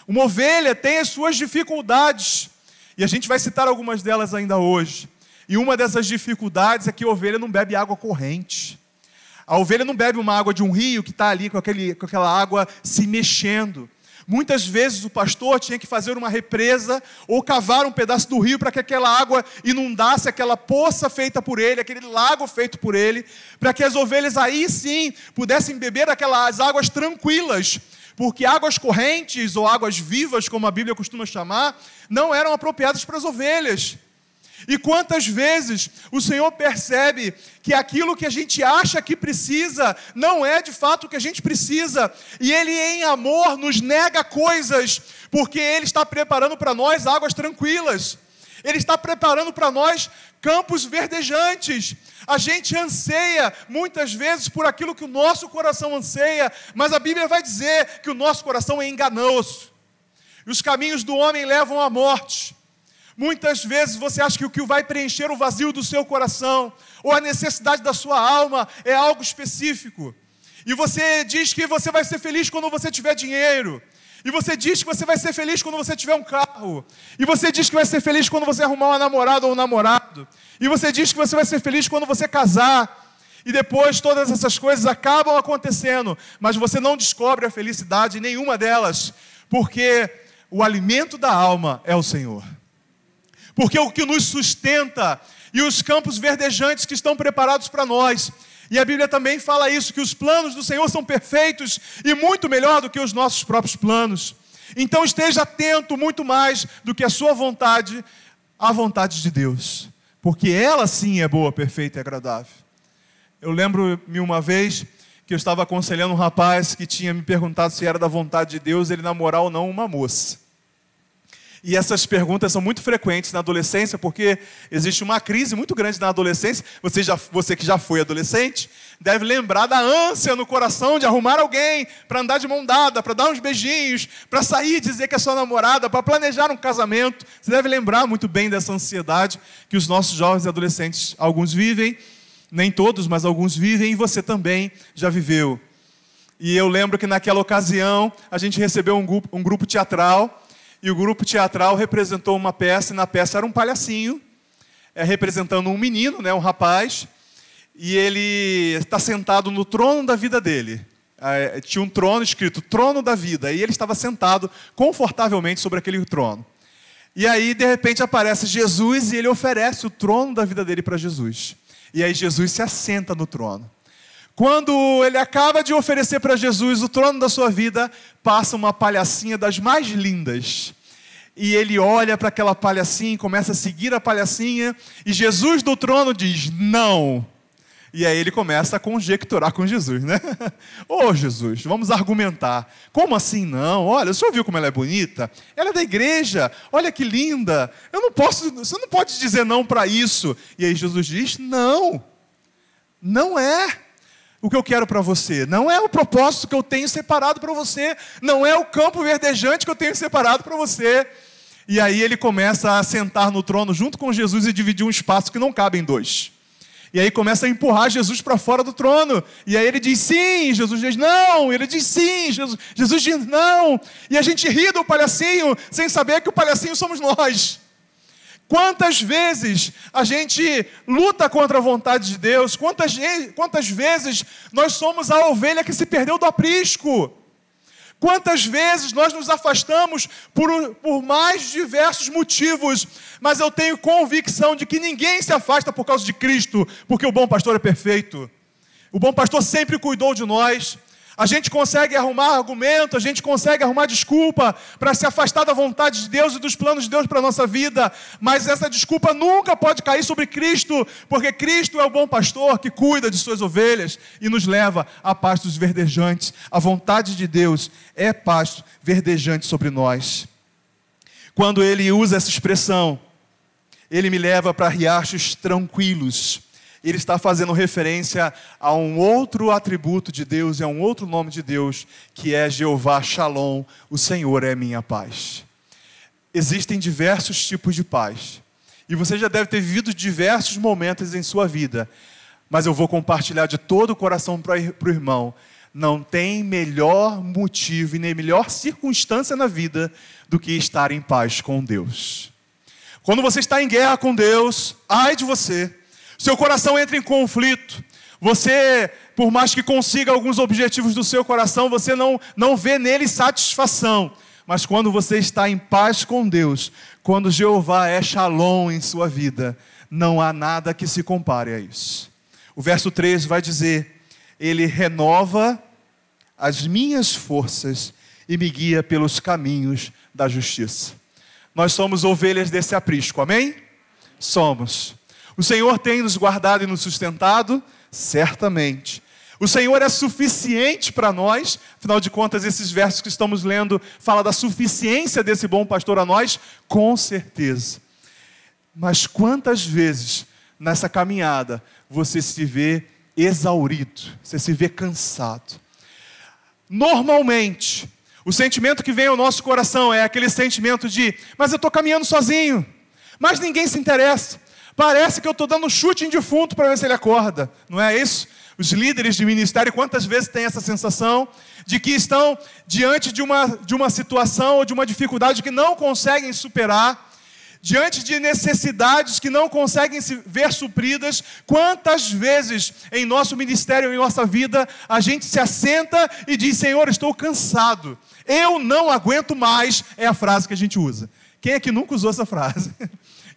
Uma ovelha tem as suas dificuldades, e a gente vai citar algumas delas ainda hoje. E uma dessas dificuldades é que a ovelha não bebe água corrente. A ovelha não bebe uma água de um rio que está ali com aquela água se mexendo. Muitas vezes o pastor tinha que fazer uma represa ou cavar um pedaço do rio para que aquela água inundasse aquela poça feita por ele, aquele lago feito por ele, para que as ovelhas aí sim pudessem beber aquelas águas tranquilas, porque águas correntes ou águas vivas, como a Bíblia costuma chamar, não eram apropriadas para as ovelhas. E quantas vezes o Senhor percebe que aquilo que a gente acha que precisa não é de fato o que a gente precisa, e Ele em amor nos nega coisas, porque Ele está preparando para nós águas tranquilas, Ele está preparando para nós campos verdejantes. A gente anseia muitas vezes por aquilo que o nosso coração anseia, mas a Bíblia vai dizer que o nosso coração é enganoso, e os caminhos do homem levam à morte. Muitas vezes você acha que o que vai preencher o vazio do seu coração, ou a necessidade da sua alma, é algo específico. E você diz que você vai ser feliz quando você tiver dinheiro. E você diz que você vai ser feliz quando você tiver um carro. E você diz que vai ser feliz quando você arrumar uma namorada ou um namorado. E você diz que você vai ser feliz quando você casar. E depois todas essas coisas acabam acontecendo, mas você não descobre a felicidade em nenhuma delas, porque o alimento da alma é o Senhor. Porque o que nos sustenta e os campos verdejantes que estão preparados para nós. E a Bíblia também fala isso, que os planos do Senhor são perfeitos e muito melhor do que os nossos próprios planos. Então esteja atento muito mais do que a sua vontade, à vontade de Deus. Porque ela sim é boa, perfeita e agradável. Eu lembro-me uma vez que eu estava aconselhando um rapaz que tinha me perguntado se era da vontade de Deus ele namorar ou não uma moça. E essas perguntas são muito frequentes na adolescência, porque existe uma crise muito grande na adolescência. Você que já foi adolescente, deve lembrar da ânsia no coração de arrumar alguém para andar de mão dada, para dar uns beijinhos, para sair e dizer que é sua namorada, para planejar um casamento. Você deve lembrar muito bem dessa ansiedade que os nossos jovens e adolescentes, alguns vivem, nem todos, mas alguns vivem, e você também já viveu. E eu lembro que naquela ocasião, a gente recebeu um grupo teatral. E o grupo teatral representou uma peça, e na peça era um palhacinho, representando um menino, um rapaz, e ele está sentado no trono da vida dele. Tinha um trono escrito, trono da vida, e ele estava sentado confortavelmente sobre aquele trono. E aí, de repente, aparece Jesus, e ele oferece o trono da vida dele para Jesus. E aí Jesus se assenta no trono. Quando ele acaba de oferecer para Jesus o trono da sua vida, passa uma palhacinha das mais lindas. E ele olha para aquela palhacinha, começa a seguir a palhacinha, e Jesus do trono diz, não. E aí ele começa a conjecturar com Jesus, né? Ô Jesus, vamos argumentar. Como assim não? Olha, o senhor viu como ela é bonita? Ela é da igreja, olha que linda. Você não pode dizer não para isso. E aí Jesus diz, não, não é o que eu quero para você, não é o propósito que eu tenho separado para você, não é o campo verdejante que eu tenho separado para você. E aí ele começa a sentar no trono junto com Jesus e dividir um espaço que não cabe em dois. E aí começa a empurrar Jesus para fora do trono. E aí ele diz sim, Jesus diz não, ele diz sim, Jesus diz não. E a gente ri do palhacinho sem saber que o palhacinho somos nós. Quantas vezes a gente luta contra a vontade de Deus? Quantas vezes nós somos a ovelha que se perdeu do aprisco? Quantas vezes nós nos afastamos por mais diversos motivos, mas eu tenho convicção de que ninguém se afasta por causa de Cristo, porque o bom pastor é perfeito. O bom pastor sempre cuidou de nós. A gente consegue arrumar argumento, a gente consegue arrumar desculpa para se afastar da vontade de Deus e dos planos de Deus para a nossa vida, mas essa desculpa nunca pode cair sobre Cristo, porque Cristo é o bom pastor que cuida de suas ovelhas e nos leva a pastos verdejantes. A vontade de Deus é pasto verdejante sobre nós. Quando Ele usa essa expressão, Ele me leva para riachos tranquilos. Ele está fazendo referência a um outro atributo de Deus, a um outro nome de Deus, que é Jeová Shalom, o Senhor é minha paz. Existem diversos tipos de paz, e você já deve ter vivido diversos momentos em sua vida, mas eu vou compartilhar de todo o coração para o irmão. Não tem melhor motivo e nem melhor circunstância na vida do que estar em paz com Deus. Quando você está em guerra com Deus, ai de você. Seu coração entra em conflito. Você, por mais que consiga alguns objetivos do seu coração, você não vê nele satisfação. Mas quando você está em paz com Deus, quando Jeová é Shalom em sua vida, não há nada que se compare a isso. O verso 3 vai dizer: Ele renova as minhas forças e me guia pelos caminhos da justiça. Nós somos ovelhas desse aprisco, amém? Somos. O Senhor tem nos guardado e nos sustentado? Certamente. O Senhor é suficiente para nós? Afinal de contas, esses versos que estamos lendo falam da suficiência desse bom pastor a nós? Com certeza. Mas quantas vezes nessa caminhada você se vê exaurido, você se vê cansado? Normalmente, o sentimento que vem ao nosso coração é aquele sentimento de: mas eu estou caminhando sozinho, mas ninguém se interessa. Parece que eu estou dando um chute em defunto para ver se ele acorda. Não é isso? Os líderes de ministério, quantas vezes têm essa sensação de que estão diante de uma situação ou de uma dificuldade que não conseguem superar, diante de necessidades que não conseguem se ver supridas? Quantas vezes em nosso ministério, em nossa vida, a gente se assenta e diz: Senhor, estou cansado, eu não aguento mais, é a frase que a gente usa. Quem é que nunca usou essa frase?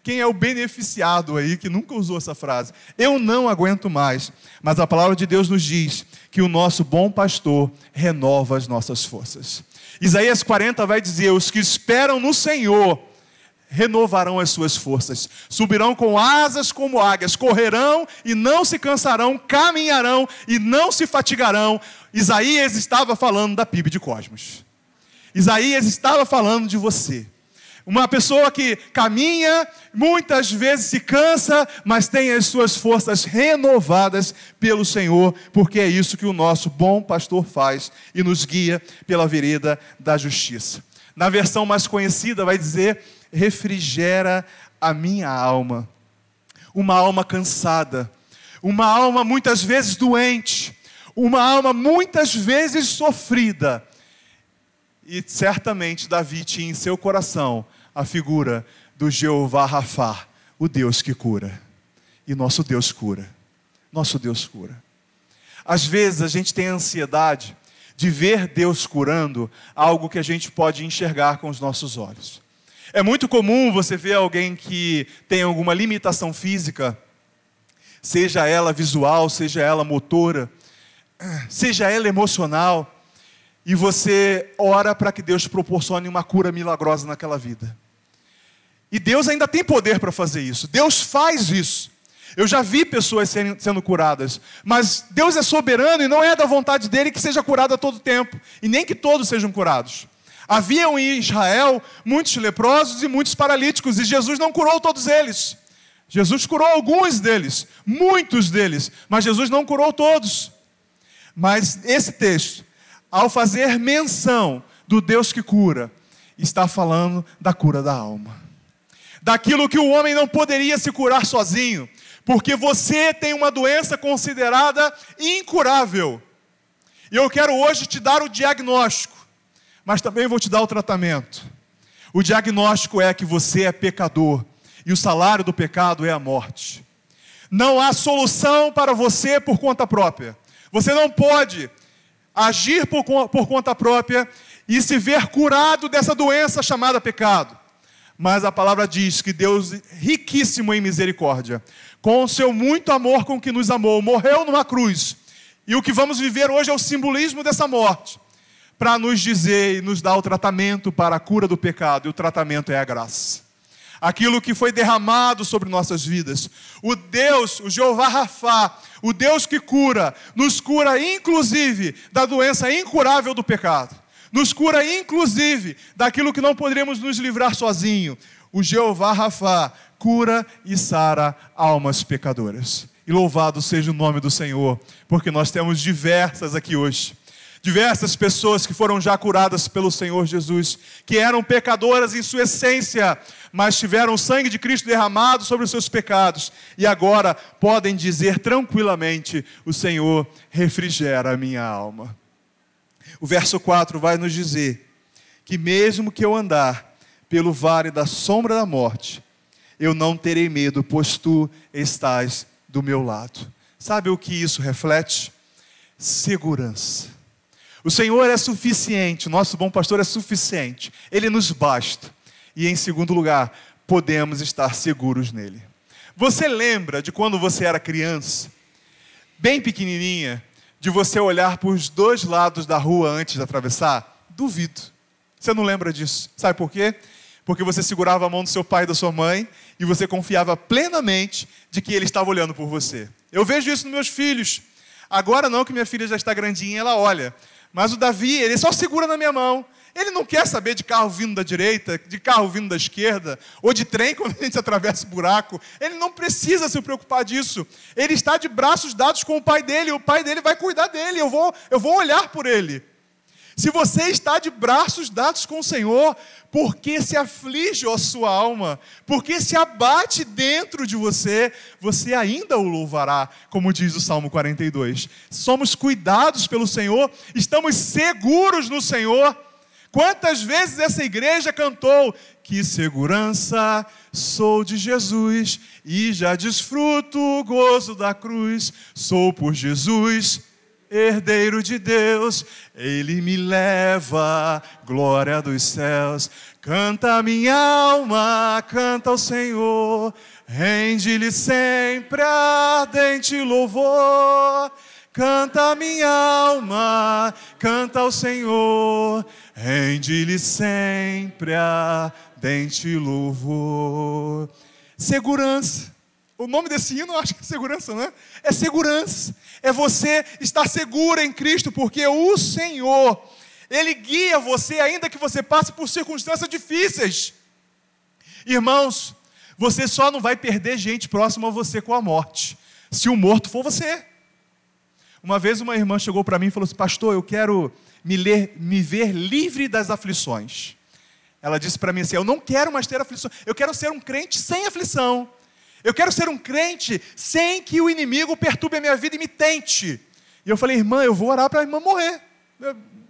Quem é o beneficiado aí que nunca usou essa frase? Eu não aguento mais. Mas a palavra de Deus nos diz que o nosso bom pastor renova as nossas forças. Isaías 40 vai dizer: os que esperam no Senhor renovarão as suas forças, subirão com asas como águias, correrão e não se cansarão, caminharão e não se fatigarão. Isaías estava falando da PIB de Cosmos. Isaías estava falando de você. Uma pessoa que caminha, muitas vezes se cansa, mas tem as suas forças renovadas pelo Senhor, porque é isso que o nosso bom pastor faz e nos guia pela vereda da justiça. Na versão mais conhecida vai dizer: refrigera a minha alma. Uma alma cansada, uma alma muitas vezes doente, uma alma muitas vezes sofrida. E certamente Davi tinha em seu coração a figura do Jeová Rafá, o Deus que cura. E nosso Deus cura. Nosso Deus cura. Às vezes a gente tem ansiedade de ver Deus curando algo que a gente pode enxergar com os nossos olhos. É muito comum você ver alguém que tem alguma limitação física, seja ela visual, seja ela motora, seja ela emocional, e você ora para que Deus proporcione uma cura milagrosa naquela vida. E Deus ainda tem poder para fazer isso. Deus faz isso. Eu já vi pessoas sendo curadas. Mas Deus é soberano e não é da vontade dele que seja curado a todo tempo. E nem que todos sejam curados. Haviam em Israel muitos leprosos e muitos paralíticos. E Jesus não curou todos eles. Jesus curou alguns deles. Muitos deles. Mas Jesus não curou todos. Mas esse texto, ao fazer menção do Deus que cura, está falando da cura da alma. Daquilo que o homem não poderia se curar sozinho, porque você tem uma doença considerada incurável. E eu quero hoje te dar o diagnóstico, mas também vou te dar o tratamento. O diagnóstico é que você é pecador e o salário do pecado é a morte. Não há solução para você por conta própria. Você não pode agir por conta própria e se ver curado dessa doença chamada pecado. Mas a palavra diz que Deus, riquíssimo em misericórdia, com o seu muito amor com que nos amou, morreu numa cruz. E o que vamos viver hoje é o simbolismo dessa morte, para nos dizer e nos dar o tratamento para a cura do pecado. E o tratamento é a graça. Aquilo que foi derramado sobre nossas vidas. O Deus, o Jeová Rafá, o Deus que cura, nos cura inclusive da doença incurável do pecado. Nos cura inclusive daquilo que não poderíamos nos livrar sozinho. O Jeová Rafá cura e sara almas pecadoras. E louvado seja o nome do Senhor, porque nós temos diversas aqui hoje. Diversas pessoas que foram já curadas pelo Senhor Jesus, que eram pecadoras em sua essência, mas tiveram o sangue de Cristo derramado sobre os seus pecados, e agora podem dizer tranquilamente: o Senhor refrigera a minha alma. O verso 4 vai nos dizer que mesmo que eu andar pelo vale da sombra da morte, eu não terei medo, pois tu estás do meu lado. Sabe o que isso reflete? Segurança. O Senhor é suficiente, o nosso bom pastor é suficiente, Ele nos basta. E em segundo lugar, podemos estar seguros nele. Você lembra de quando você era criança, bem pequenininha, de você olhar para os dois lados da rua antes de atravessar? Duvido. Você não lembra disso. Sabe por quê? Porque você segurava a mão do seu pai e da sua mãe e você confiava plenamente de que ele estava olhando por você. Eu vejo isso nos meus filhos. Agora não, que minha filha já está grandinha, ela olha. Mas o Davi, ele só segura na minha mão. Ele não quer saber de carro vindo da direita, de carro vindo da esquerda, ou de trem quando a gente atravessa o buraco. Ele não precisa se preocupar disso. Ele está de braços dados com o pai dele, e o pai dele vai cuidar dele. Eu vou olhar por ele. Se você está de braços dados com o Senhor, por que se aflige, ó sua alma? Por que se abate dentro de você? Você ainda o louvará, como diz o Salmo 42. Somos cuidados pelo Senhor, estamos seguros no Senhor. Quantas vezes essa igreja cantou: que segurança sou de Jesus, e já desfruto o gozo da cruz. Sou por Jesus herdeiro de Deus, Ele me leva, glória dos céus. Canta minha alma, canta ao Senhor, rende-lhe sempre ardente louvor. Canta minha alma, canta ao Senhor, rende-lhe sempre ardente louvor. Segurança. O nome desse hino, eu acho que é segurança, não é? É segurança. É você estar seguro em Cristo, porque o Senhor, Ele guia você, ainda que você passe por circunstâncias difíceis. Irmãos, você só não vai perder gente próxima a você com a morte, se o morto for você. Uma vez uma irmã chegou para mim e falou assim: pastor, eu quero me ver livre das aflições. Ela disse para mim assim: eu não quero mais ter aflição, eu quero ser um crente sem aflição. Eu quero ser um crente sem que o inimigo perturbe a minha vida e me tente. E eu falei: irmã, eu vou orar para a irmã morrer.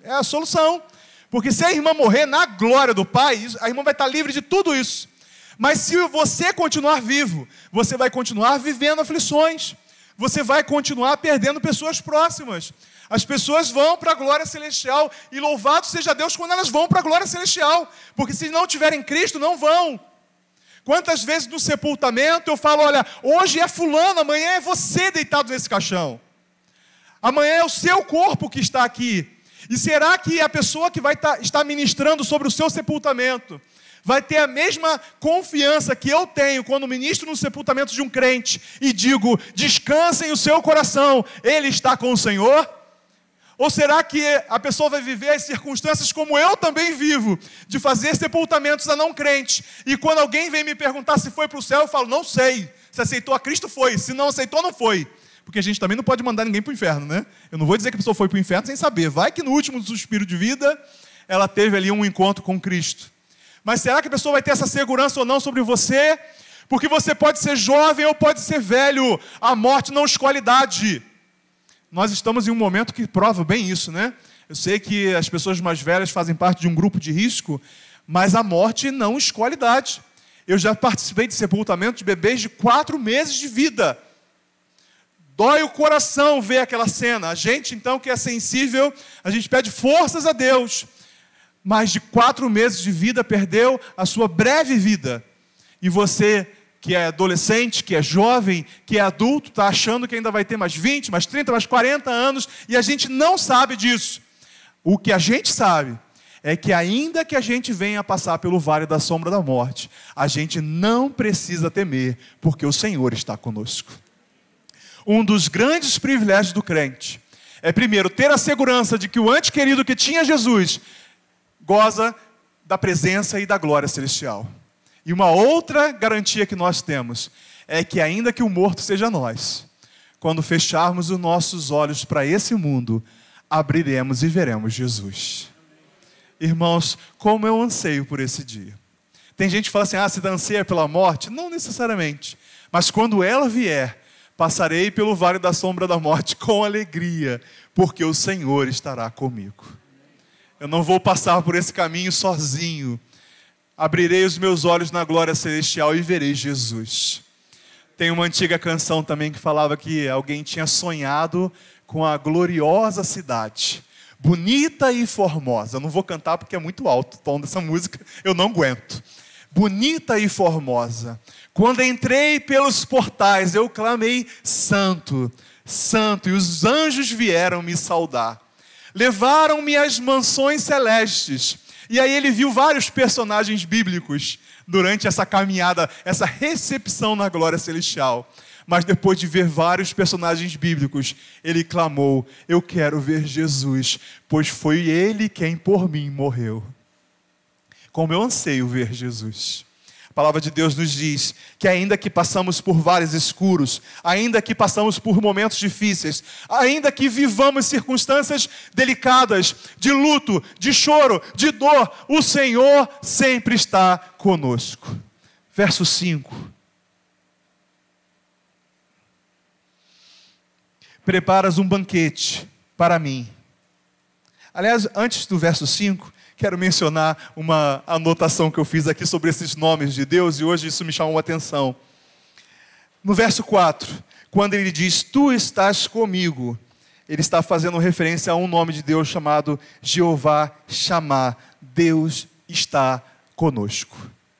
É a solução. Porque se a irmã morrer na glória do Pai, a irmã vai estar livre de tudo isso. Mas se você continuar vivo, você vai continuar vivendo aflições. Você vai continuar perdendo pessoas próximas. As pessoas vão para a glória celestial. E louvado seja Deus quando elas vão para a glória celestial. Porque se não tiverem Cristo, não vão. Quantas vezes no sepultamento eu falo: olha, hoje é fulano, amanhã é você deitado nesse caixão. Amanhã é o seu corpo que está aqui. E será que a pessoa que vai estar ministrando sobre o seu sepultamento vai ter a mesma confiança que eu tenho quando ministro no sepultamento de um crente e digo: descansem o seu coração, ele está com o Senhor? Ou será que a pessoa vai viver as circunstâncias como eu também vivo, de fazer sepultamentos a não crentes, e quando alguém vem me perguntar se foi para o céu, eu falo: não sei, se aceitou a Cristo foi, se não aceitou não foi, porque a gente também não pode mandar ninguém para o inferno, né? Eu não vou dizer que a pessoa foi para o inferno sem saber, vai que no último suspiro de vida, ela teve ali um encontro com Cristo. Mas será que a pessoa vai ter essa segurança ou não sobre você? Porque você pode ser jovem ou pode ser velho, a morte não escolhe idade. Nós estamos em um momento que prova bem isso, né? Eu sei que as pessoas mais velhas fazem parte de um grupo de risco, mas a morte não escolhe idade. Eu já participei de sepultamento de bebês de 4 meses de vida. Dói o coração ver aquela cena. A gente, então, que é sensível, a gente pede forças a Deus. Mas de 4 meses de vida, perdeu a sua breve vida. E você, que é adolescente, que é jovem, que é adulto, está achando que ainda vai ter mais 20, mais 30, mais 40 anos, e a gente não sabe disso. O que a gente sabe é que ainda que a gente venha passar pelo vale da sombra da morte, a gente não precisa temer, porque o Senhor está conosco. Um dos grandes privilégios do crente é, primeiro, ter a segurança de que o ente querido que tinha Jesus goza da presença e da glória celestial. E uma outra garantia que nós temos é que ainda que o morto seja nós, quando fecharmos os nossos olhos para esse mundo, abriremos e veremos Jesus. Irmãos, como eu anseio por esse dia. Tem gente que fala assim, você anseia pela morte? Não necessariamente. Mas quando ela vier, passarei pelo vale da sombra da morte com alegria, porque o Senhor estará comigo. Eu não vou passar por esse caminho sozinho. Abrirei os meus olhos na glória celestial e verei Jesus. Tem uma antiga canção também que falava que alguém tinha sonhado com a gloriosa cidade, bonita e formosa. Eu não vou cantar porque é muito alto o tom dessa música, eu não aguento. Bonita e formosa. Quando entrei pelos portais, eu clamei santo, santo, e os anjos vieram me saudar. Levaram-me às mansões celestes. E aí ele viu vários personagens bíblicos durante essa caminhada, essa recepção na glória celestial. Mas depois de ver vários personagens bíblicos, ele clamou, eu quero ver Jesus, pois foi ele quem por mim morreu. Como eu anseio ver Jesus. A palavra de Deus nos diz que ainda que passamos por vales escuros, ainda que passamos por momentos difíceis, ainda que vivamos circunstâncias delicadas, de luto, de choro, de dor, o Senhor sempre está conosco. Verso 5. Preparas um banquete para mim. Aliás, antes do verso 5, quero mencionar uma anotação que eu fiz aqui sobre esses nomes de Deus, e hoje isso me chamou a atenção. No verso 4, quando ele diz, tu estás comigo, ele está fazendo referência a um nome de Deus chamado Jeová Shammah. Deus está conosco.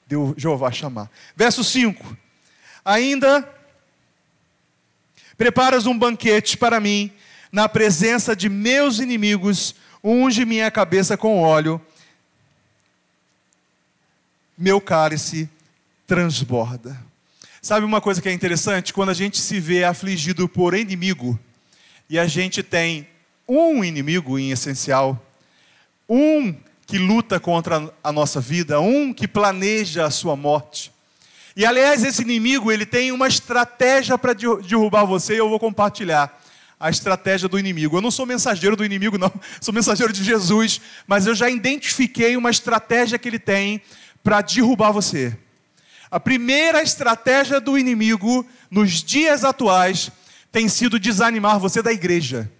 Deus, Jeová Shammah. Verso 5, ainda preparas um banquete para mim, na presença de meus inimigos, unge minha cabeça com óleo, meu cálice transborda. Sabe uma coisa que é interessante? Quando a gente se vê afligido por inimigo, e a gente tem um inimigo em essencial, um que luta contra a nossa vida, um que planeja a sua morte. E aliás, esse inimigo, ele tem uma estratégia para derrubar você, e eu vou compartilhar a estratégia do inimigo. Eu não sou mensageiro do inimigo, não, sou mensageiro de Jesus, mas eu já identifiquei uma estratégia que ele tem para derrubar você. A primeira estratégia do inimigo, nos dias atuais, tem sido desanimar você da igreja.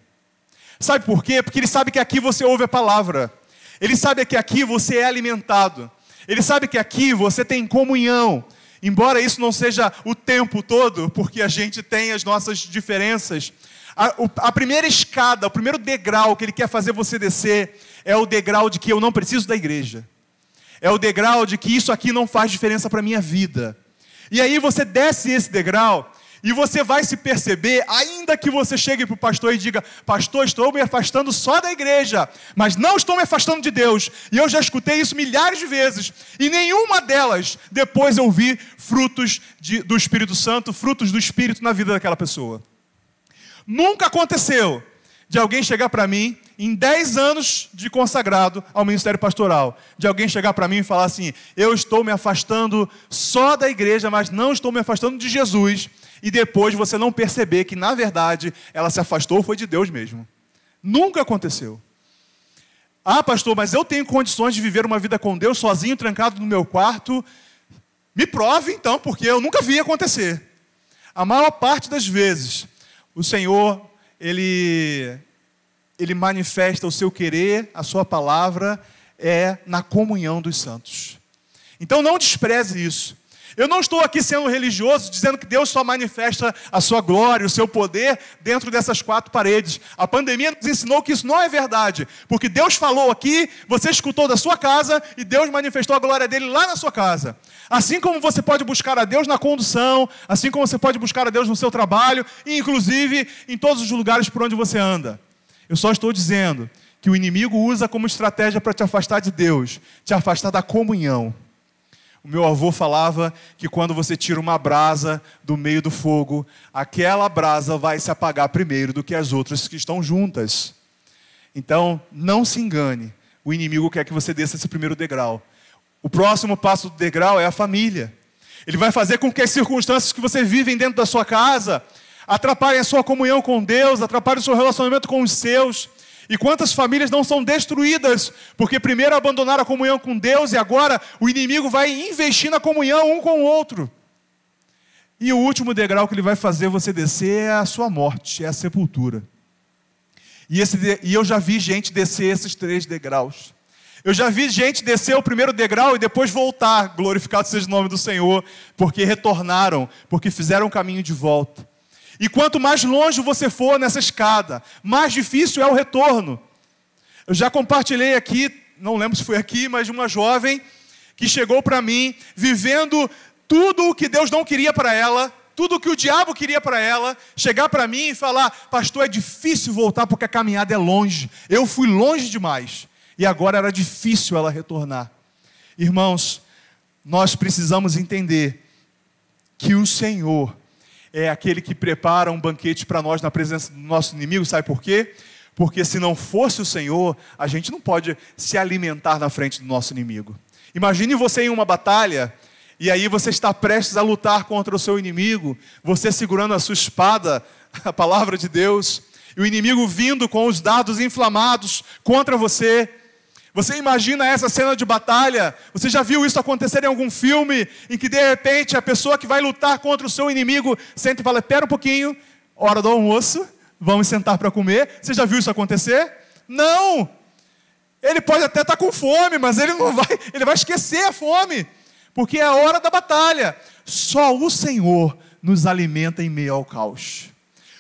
Sabe por quê? Porque ele sabe que aqui você ouve a palavra. Ele sabe que aqui você é alimentado. Ele sabe que aqui você tem comunhão. Embora isso não seja o tempo todo, porque a gente tem as nossas diferenças. A primeira escada, o primeiro degrau que ele quer fazer você descer, é o degrau de que eu não preciso da igreja. É o degrau de que isso aqui não faz diferença para a minha vida. E aí você desce esse degrau, e você vai se perceber, ainda que você chegue para o pastor e diga, pastor, estou me afastando só da igreja, mas não estou me afastando de Deus. E eu já escutei isso milhares de vezes, e nenhuma delas, depois eu vi frutos do Espírito Santo, frutos do Espírito na vida daquela pessoa. Nunca aconteceu de alguém chegar para mim, em 10 anos de consagrado ao ministério pastoral, de alguém chegar para mim e falar assim, eu estou me afastando só da igreja, mas não estou me afastando de Jesus, e depois você não perceber que, na verdade, ela se afastou, foi de Deus mesmo. Nunca aconteceu. Ah, pastor, mas eu tenho condições de viver uma vida com Deus, sozinho, trancado no meu quarto. Me prove, então, porque eu nunca vi acontecer. A maior parte das vezes, o Senhor, Ele manifesta o seu querer, a sua palavra, na comunhão dos santos. Então não despreze isso. Eu não estou aqui sendo religioso, dizendo que Deus só manifesta a sua glória, o seu poder dentro dessas 4 paredes. A pandemia nos ensinou que isso não é verdade, porque Deus falou aqui, você escutou da sua casa e Deus manifestou a glória dele lá na sua casa. Assim como você pode buscar a Deus na condução, assim como você pode buscar a Deus no seu trabalho, e inclusive em todos os lugares por onde você anda. Eu só estou dizendo que o inimigo usa como estratégia para te afastar de Deus, te afastar da comunhão. O meu avô falava que quando você tira uma brasa do meio do fogo, aquela brasa vai se apagar primeiro do que as outras que estão juntas. Então, não se engane. O inimigo quer que você desça esse primeiro degrau. O próximo passo do degrau é a família. Ele vai fazer com que as circunstâncias que você vive dentro da sua casa atrapalhem a sua comunhão com Deus, atrapalhem o seu relacionamento com os seus. E quantas famílias não são destruídas porque primeiro abandonaram a comunhão com Deus e agora o inimigo vai investir na comunhão um com o outro. E o último degrau que ele vai fazer você descer é a sua morte, é a sepultura. E eu já vi gente descer esses 3 degraus. Eu já vi gente descer o primeiro degrau e depois voltar, glorificado seja o nome do Senhor, porque retornaram, porque fizeram o caminho de volta. E quanto mais longe você for nessa escada, mais difícil é o retorno. Eu já compartilhei aqui, não lembro se foi aqui, mas de uma jovem que chegou para mim, vivendo tudo o que Deus não queria para ela, tudo o que o diabo queria para ela, chegar para mim e falar: pastor, é difícil voltar porque a caminhada é longe, eu fui longe demais, e agora era difícil ela retornar. Irmãos, nós precisamos entender que o Senhor é aquele que prepara um banquete para nós na presença do nosso inimigo. Sabe por quê? Porque se não fosse o Senhor, a gente não pode se alimentar na frente do nosso inimigo. Imagine você em uma batalha, e aí você está prestes a lutar contra o seu inimigo, você segurando a sua espada, a palavra de Deus, e o inimigo vindo com os dardos inflamados contra você. Você imagina essa cena de batalha? Você já viu isso acontecer em algum filme, em que de repente a pessoa que vai lutar contra o seu inimigo senta e fala: espera um pouquinho, hora do almoço, vamos sentar para comer. Você já viu isso acontecer? Não! Ele pode até estar com fome, mas ele vai esquecer a fome, porque é a hora da batalha. Só o Senhor nos alimenta em meio ao caos.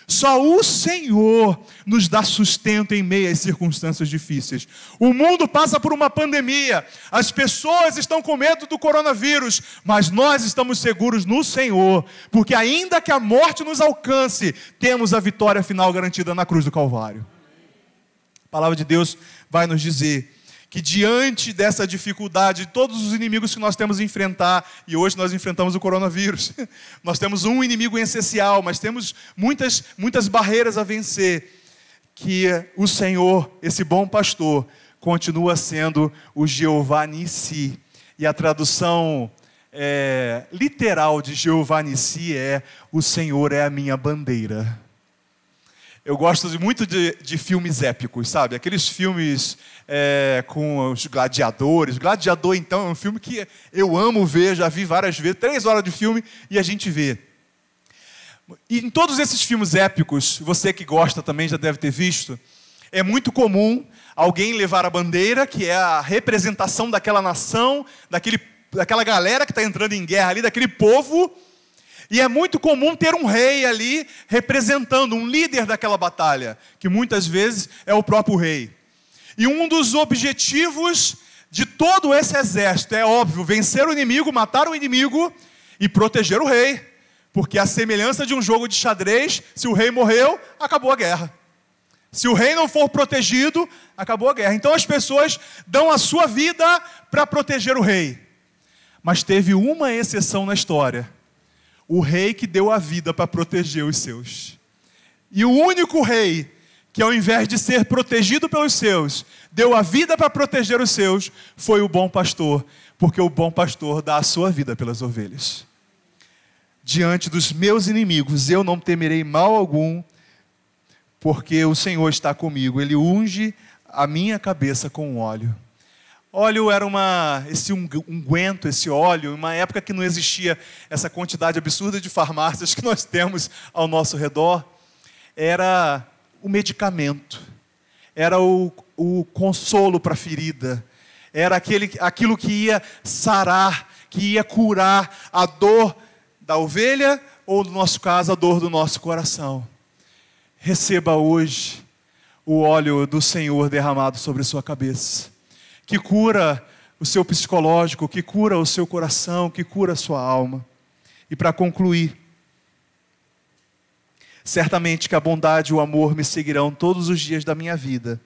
Só o Senhor nos dá sustento em meio às circunstâncias difíceis. O mundo passa por uma pandemia, as pessoas estão com medo do coronavírus, mas nós estamos seguros no Senhor, porque ainda que a morte nos alcance, temos a vitória final garantida na cruz do Calvário. A palavra de Deus vai nos dizer que diante dessa dificuldade, todos os inimigos que nós temos a enfrentar, e hoje nós enfrentamos o coronavírus, nós temos um inimigo essencial, mas temos muitas barreiras a vencer, que o Senhor, esse bom pastor, continua sendo o Jeová Nissi. E a tradução literal de Jeová Nissi é: o Senhor é a minha bandeira. Eu gosto muito de filmes épicos, sabe? Aqueles filmes com os gladiadores. Gladiador, então, é um filme que eu amo ver, já vi várias vezes, 3 horas de filme e a gente vê. E em todos esses filmes épicos, você que gosta também já deve ter visto, é muito comum alguém levar a bandeira, que é a representação daquela nação, daquela galera que está entrando em guerra ali, daquele povo. E é muito comum ter um rei ali representando, um líder daquela batalha, que muitas vezes é o próprio rei. E um dos objetivos de todo esse exército é óbvio: vencer o inimigo, matar o inimigo e proteger o rei. Porque a semelhança de um jogo de xadrez, se o rei morreu, acabou a guerra. Se o rei não for protegido, acabou a guerra. Então as pessoas dão a sua vida para proteger o rei. Mas teve uma exceção na história: o rei que deu a vida para proteger os seus. E o único rei que, ao invés de ser protegido pelos seus, deu a vida para proteger os seus, foi o bom pastor, porque o bom pastor dá a sua vida pelas ovelhas. Diante dos meus inimigos, eu não temerei mal algum, porque o Senhor está comigo. Ele unge a minha cabeça com óleo. Óleo era esse unguento, esse óleo, uma época que não existia essa quantidade absurda de farmácias que nós temos ao nosso redor. Era o medicamento, era o consolo para a ferida, era aquilo que ia sarar, que ia curar a dor da ovelha ou, no nosso caso, a dor do nosso coração. Receba hoje o óleo do Senhor derramado sobre sua cabeça, que cura o seu psicológico, que cura o seu coração, que cura a sua alma. E para concluir, certamente que a bondade e o amor me seguirão todos os dias da minha vida,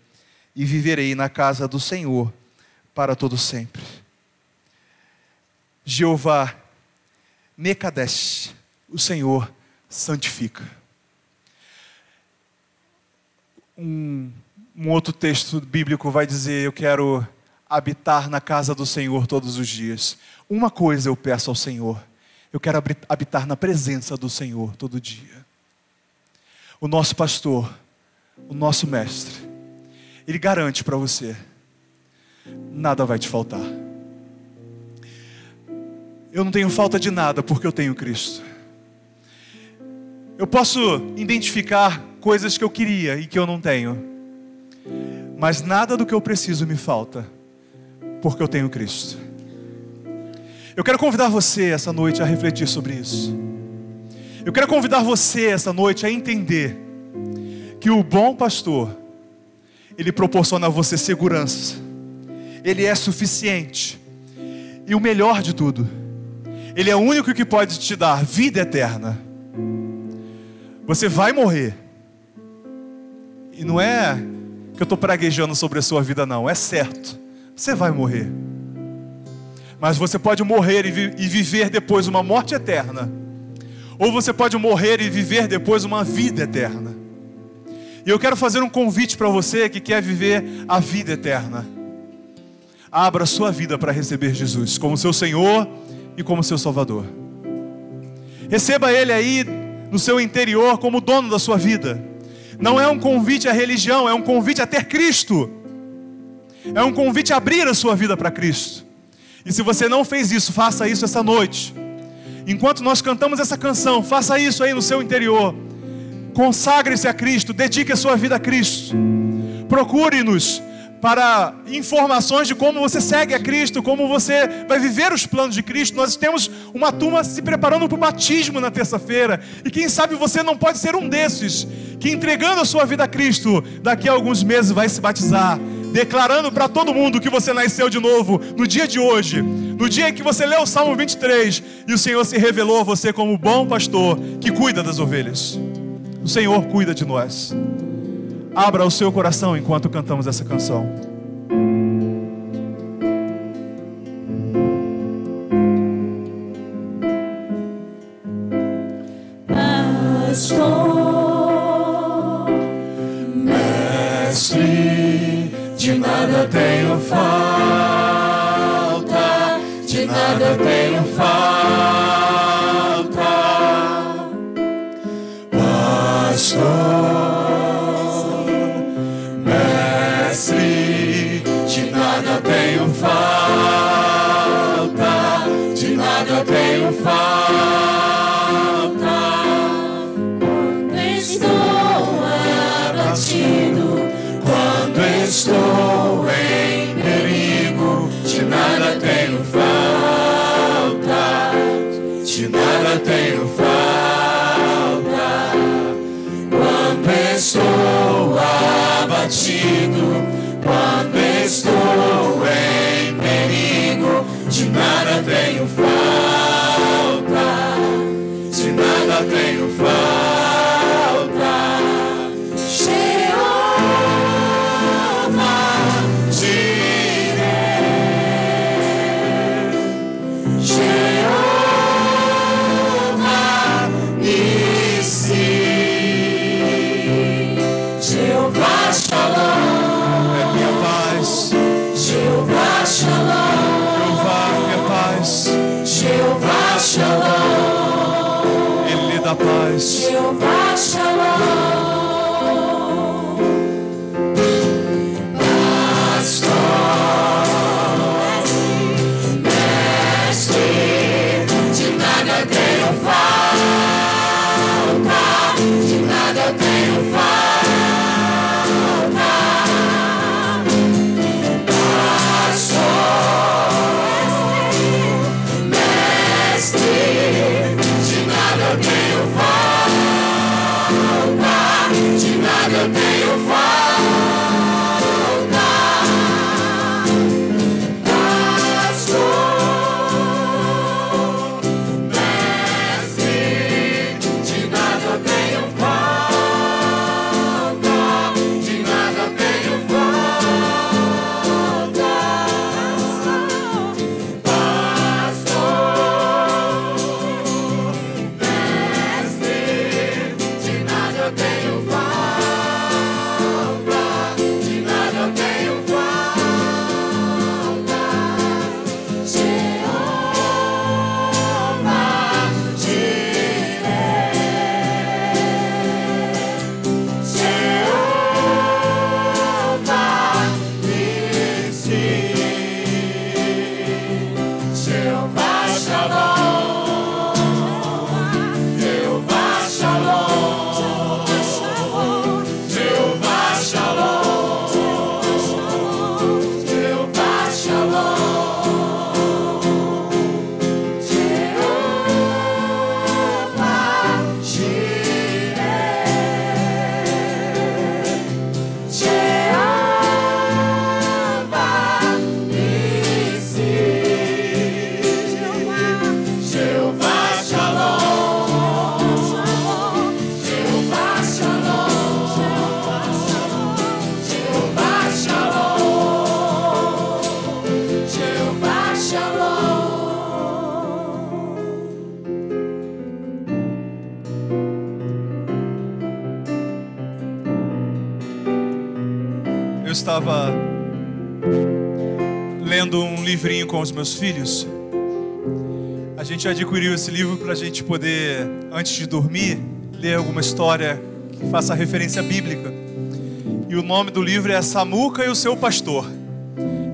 e viverei na casa do Senhor para todo sempre. Jeová Mekadesh, o Senhor santifica. Um outro texto bíblico vai dizer: eu quero habitar na casa do Senhor todos os dias. Uma coisa eu peço ao Senhor: eu quero habitar na presença do Senhor todo dia. O nosso pastor, o nosso mestre, ele garante para você: nada vai te faltar. Eu não tenho falta de nada porque eu tenho Cristo. Eu posso identificar coisas que eu queria e que eu não tenho, mas nada do que eu preciso me falta porque eu tenho Cristo. Eu quero convidar você essa noite a refletir sobre isso. Eu quero convidar você essa noite a entender que o bom pastor, ele proporciona a você segurança, ele é suficiente, e o melhor de tudo, ele é o único que pode te dar vida eterna. Você vai morrer, e não é que eu estou praguejando sobre a sua vida, não, é certo, você vai morrer. Mas você pode morrer e viver depois uma morte eterna, ou você pode morrer e viver depois uma vida eterna. E eu quero fazer um convite para você que quer viver a vida eterna. Abra a sua vida para receber Jesus como seu Senhor e como seu Salvador. Receba Ele aí no seu interior como dono da sua vida. Não é um convite à religião, é um convite a ter Cristo. É um convite a abrir a sua vida para Cristo. E se você não fez isso, faça isso essa noite. Enquanto nós cantamos essa canção, faça isso aí no seu interior. Consagre-se a Cristo, dedique a sua vida a Cristo. Procure-nos para informações de como você segue a Cristo, como você vai viver os planos de Cristo. Nós temos uma turma se preparando para o batismo na terça-feira. E quem sabe você não pode ser um desses, que entregando a sua vida a Cristo, daqui a alguns meses vai se batizar, declarando para todo mundo que você nasceu de novo no dia de hoje, no dia em que você leu o Salmo 23, e o Senhor se revelou a você como o bom pastor que cuida das ovelhas. O Senhor cuida de nós. Abra o seu coração enquanto cantamos essa canção. Pastor, mestre, de nada tenho falta, de nada tenho falta. Pastor, mestre, de nada tenho falta, de nada tenho falta. Quando estou abatido, quando estou em perigo, de nada tenho falta, de nada tenho falta. Quando estou abatido, quando estou em perigo, de nada tenho falta, de nada tenho falta. Ele lhe dá paz. Jeová Shalom. Pastor, mestre, de nada tenho falta, de nada tenho falta. Pastor, estava lendo um livrinho com os meus filhos. A gente adquiriu esse livro para a gente poder, antes de dormir, ler alguma história que faça referência bíblica. E o nome do livro é Samuca e o Seu Pastor.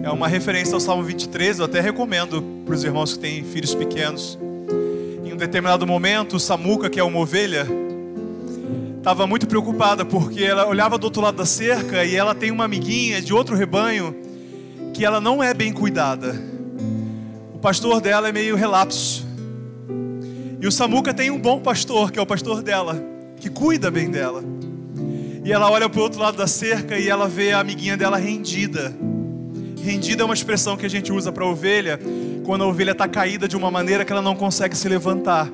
É uma referência ao Salmo 23, eu até recomendo para os irmãos que têm filhos pequenos. Em um determinado momento, Samuca, que é uma ovelha, estava muito preocupada porque ela olhava do outro lado da cerca e ela tem uma amiguinha de outro rebanho que ela não é bem cuidada. O pastor dela é meio relapso. E o Samuca tem um bom pastor, que é o pastor dela, que cuida bem dela. E ela olha para o outro lado da cerca e ela vê a amiguinha dela rendida. Rendida é uma expressão que a gente usa para a ovelha quando a ovelha está caída de uma maneira que ela não consegue se levantar.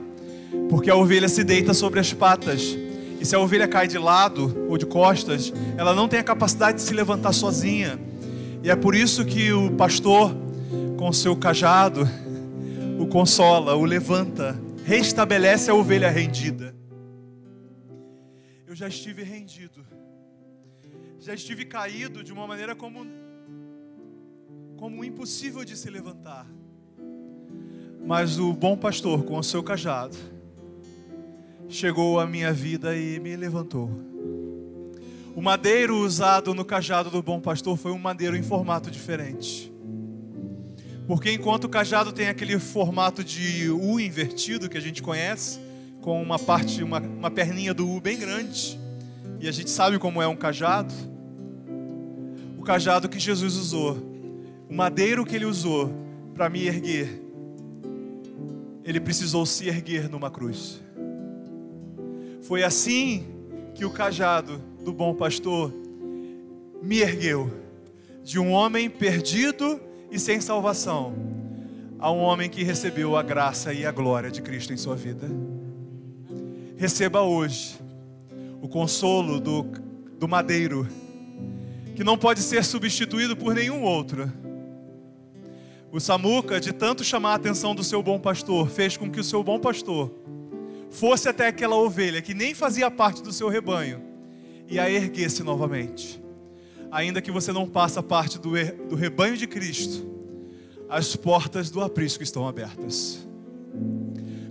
Porque a ovelha se deita sobre as patas. E se a ovelha cai de lado ou de costas, ela não tem a capacidade de se levantar sozinha. E é por isso que o pastor, com o seu cajado, o consola, o levanta, restabelece a ovelha rendida. Eu já estive rendido, já estive caído de uma maneira como impossível de se levantar. Mas o bom pastor, com o seu cajado, chegou à minha vida e me levantou. O madeiro usado no cajado do bom pastor foi um madeiro em formato diferente. Porque enquanto o cajado tem aquele formato de U invertido que a gente conhece, com uma perninha do U bem grande, e a gente sabe como é um cajado, o cajado que Jesus usou, o madeiro que ele usou para me erguer, ele precisou se erguer numa cruz. Foi assim que o cajado do bom pastor me ergueu, de um homem perdido e sem salvação, a um homem que recebeu a graça e a glória de Cristo em sua vida. Receba hoje o consolo do madeiro, que não pode ser substituído por nenhum outro. O Samuca, de tanto chamar a atenção do seu bom pastor, fez com que o seu bom pastor fosse até aquela ovelha que nem fazia parte do seu rebanho e a erguesse novamente. Ainda que você não faça parte do rebanho de Cristo, as portas do aprisco estão abertas.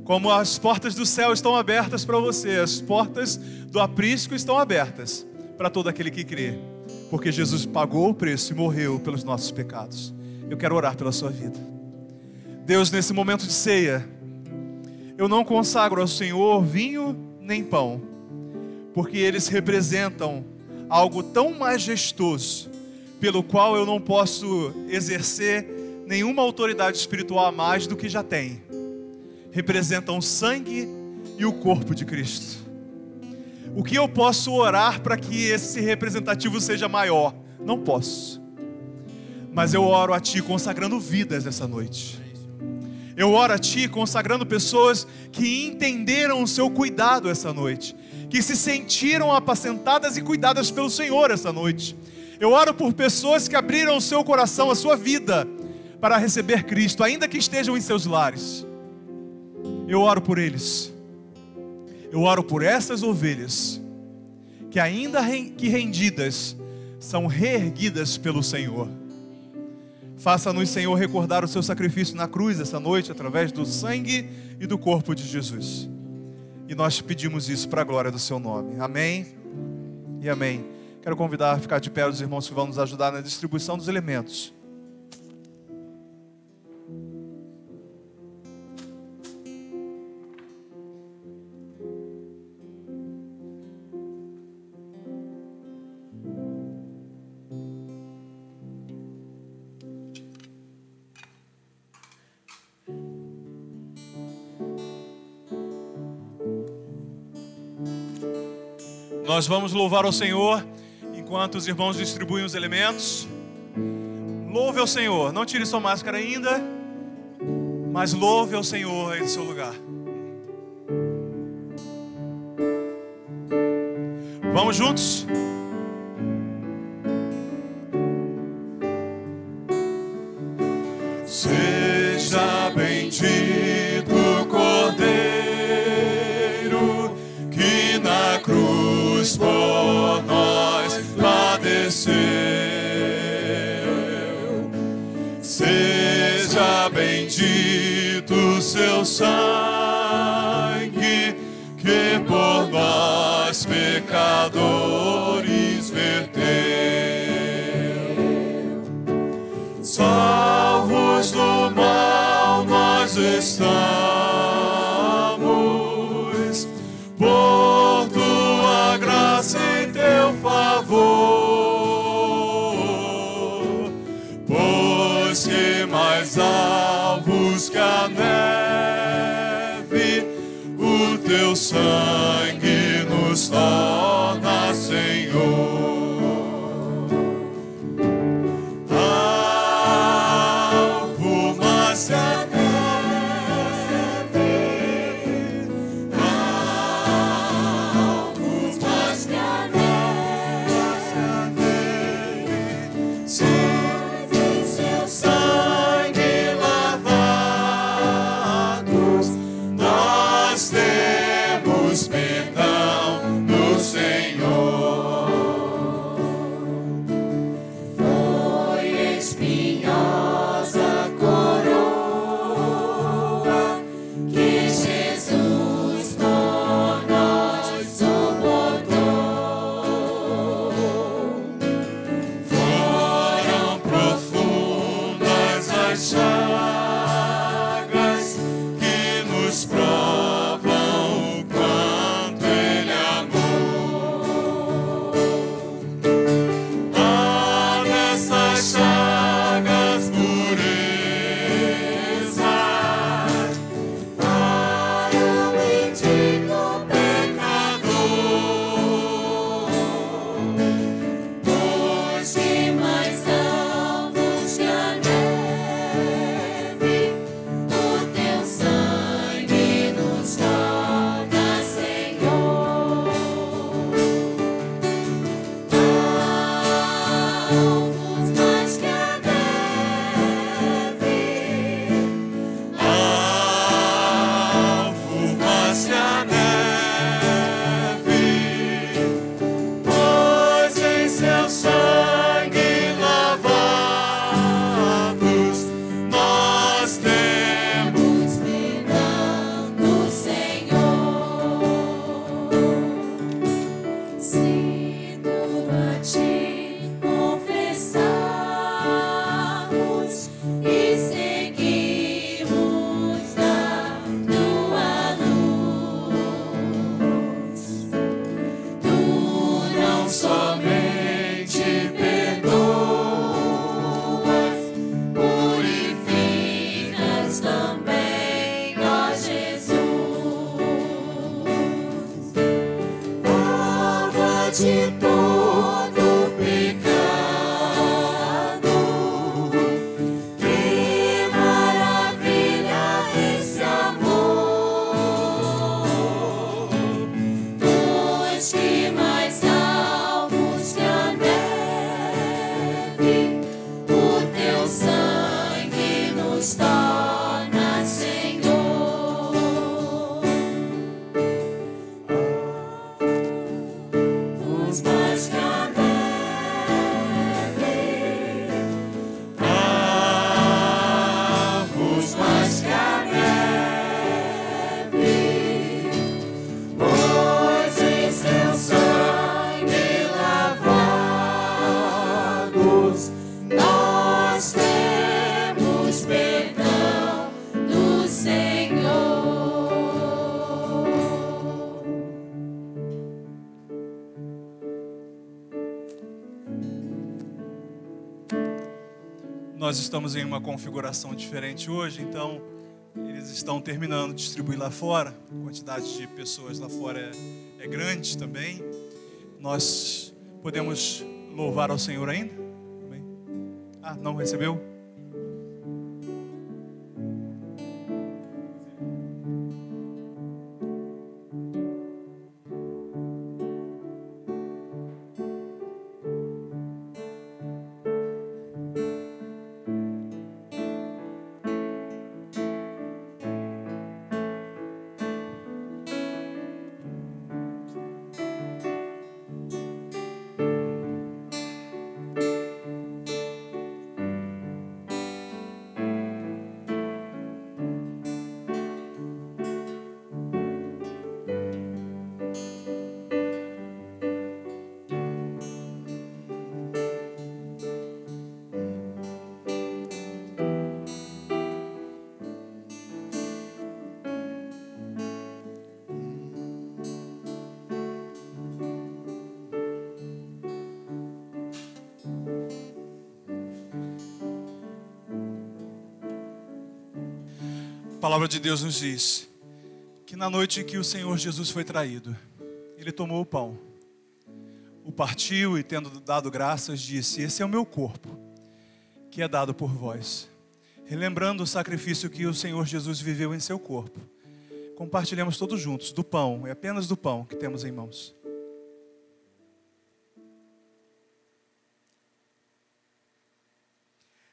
Como as portas do céu estão abertas para você, as portas do aprisco estão abertas para todo aquele que crê. Porque Jesus pagou o preço e morreu pelos nossos pecados. Eu quero orar pela sua vida. Deus, nesse momento de ceia, eu não consagro ao Senhor vinho nem pão, porque eles representam algo tão majestoso, pelo qual eu não posso exercer nenhuma autoridade espiritual a mais do que já tem. Representam o sangue e o corpo de Cristo. O que eu posso orar para que esse representativo seja maior? Não posso. Mas eu oro a Ti consagrando vidas essa noite. Eu oro a Ti consagrando pessoas que entenderam o Seu cuidado essa noite, que se sentiram apacentadas e cuidadas pelo Senhor essa noite. Eu oro por pessoas que abriram o seu coração, a sua vida, para receber Cristo, ainda que estejam em seus lares. Eu oro por eles. Eu oro por essas ovelhas que ainda que rendidas, são reerguidas pelo Senhor. Faça-nos, Senhor, recordar o seu sacrifício na cruz essa noite, através do sangue e do corpo de Jesus. E nós pedimos isso para a glória do seu nome. Amém e amém. Quero convidar a ficar de pé os irmãos que vão nos ajudar na distribuição dos elementos. Nós vamos louvar ao Senhor enquanto os irmãos distribuem os elementos. Louve ao Senhor, não tire sua máscara ainda, mas louve ao Senhor aí do seu lugar. Vamos juntos? Seja bendito o Cordeiro que na cruz por nós padeceu. Seja bendito seu sangue, que por nós pecadores verteu. Salvos do mal nós estamos, por tua graça e teu favor, pois que mais alvos que a neve, o teu sangue nos torna, Senhor. Alvo mais que a neve, alvo mais que a neve, somos em seu sangue lavados, nós temos perdão no Senhor. Foi espinhosa coroa que Jesus por nós suportou. Foram profundas as chagas que nos provam o quanto Ele amou. Há nessas chagas pureza para o indigno pecador, pois que mais alvos que a neve, o teu sangue nos torna, Senhor. Alvos mais que a neve, alvo mais que a neve, pois em seu sangue lavados, nós temos perdão do Senhor. Se tudo a ti confessarmos e seguirmos na tua luz, tu não somente perdoas, purificas também, ó Jesus. Lava de todo pecado, que maravilha esse amor, pois que mais alvos que a neve, o teu sangue nos torna, Senhor. Os mais que a neve, alvos mais que a neve, pois em seu sangue lavados, nós temos perdão do Senhor. Nós estamos em uma configuração diferente hoje, então eles estão terminando de distribuir lá fora. A quantidade de pessoas lá fora é grande também. Nós podemos louvar ao Senhor ainda? Amém? Ah, não recebeu? A palavra de Deus nos diz que na noite em que o Senhor Jesus foi traído, Ele tomou o pão, o partiu e, tendo dado graças, disse: esse é o meu corpo, que é dado por vós. Relembrando o sacrifício que o Senhor Jesus viveu em seu corpo, compartilhamos todos juntos do pão, é apenas do pão que temos em mãos.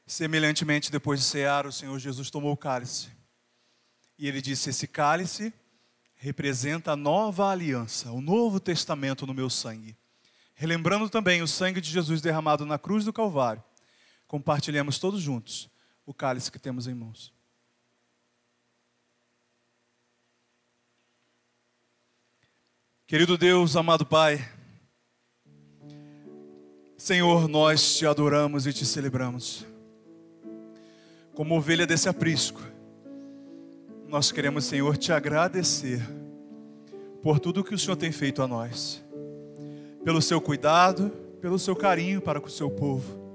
Semelhantemente, depois de cear, o Senhor Jesus tomou o cálice. E Ele disse: esse cálice representa a nova aliança, o novo testamento no meu sangue. Relembrando também o sangue de Jesus derramado na cruz do Calvário, compartilhamos todos juntos o cálice que temos em mãos. Querido Deus, amado Pai, Senhor, nós te adoramos e te celebramos. Como ovelha desse aprisco, nós queremos, Senhor, te agradecer por tudo que o Senhor tem feito a nós, pelo seu cuidado, pelo seu carinho para com o seu povo.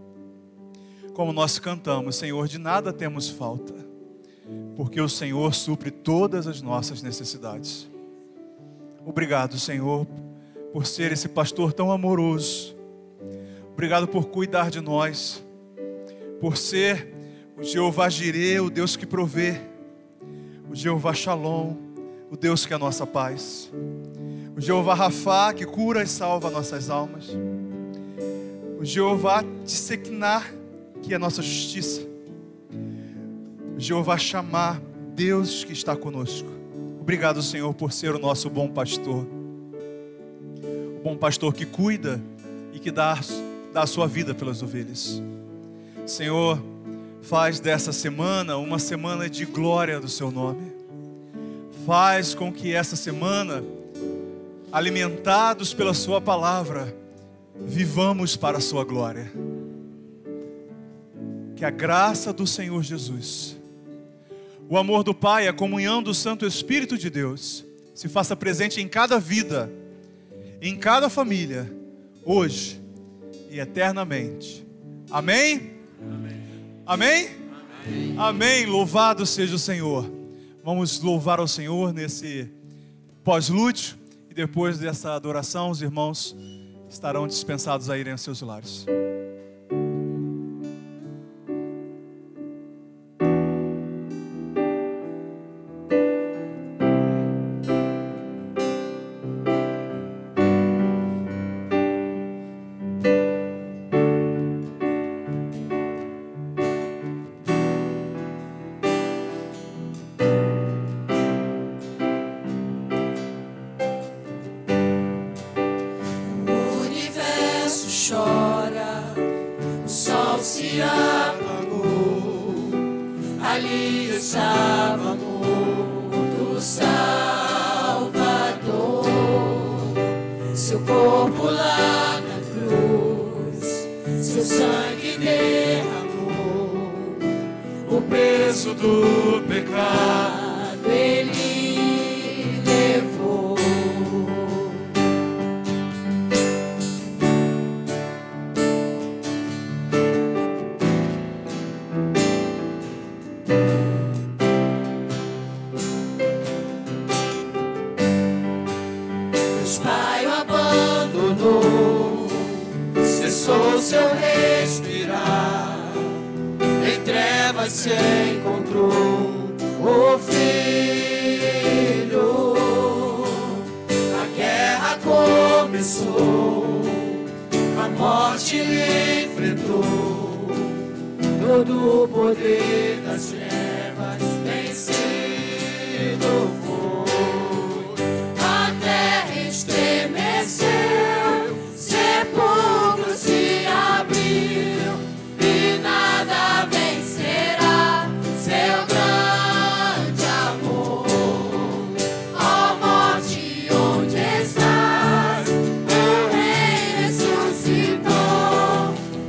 Como nós cantamos, Senhor, de nada temos falta, porque o Senhor supre todas as nossas necessidades. Obrigado, Senhor, por ser esse pastor tão amoroso. Obrigado por cuidar de nós, por ser o Jeová Jireh, o Deus que provê, o Jeová Shalom, o Deus que é a nossa paz, o Jeová Rafá, que cura e salva nossas almas, o Jeová Tsequná, que é a nossa justiça, o Jeová Shammah, Deus que está conosco. Obrigado, Senhor, por ser o nosso bom pastor, o bom pastor que cuida e que dá a sua vida pelas ovelhas. Senhor, faz dessa semana uma semana de glória do seu nome. Faz com que essa semana, alimentados pela sua palavra, vivamos para a sua glória. Que a graça do Senhor Jesus, o amor do Pai, a comunhão do Santo Espírito de Deus se faça presente em cada vida, em cada família, hoje e eternamente. Amém? Amém? Amém? Amém. Amém. Louvado seja o Senhor. Vamos louvar ao Senhor nesse pós-lúdio, e depois dessa adoração os irmãos estarão dispensados a irem aos seus lares.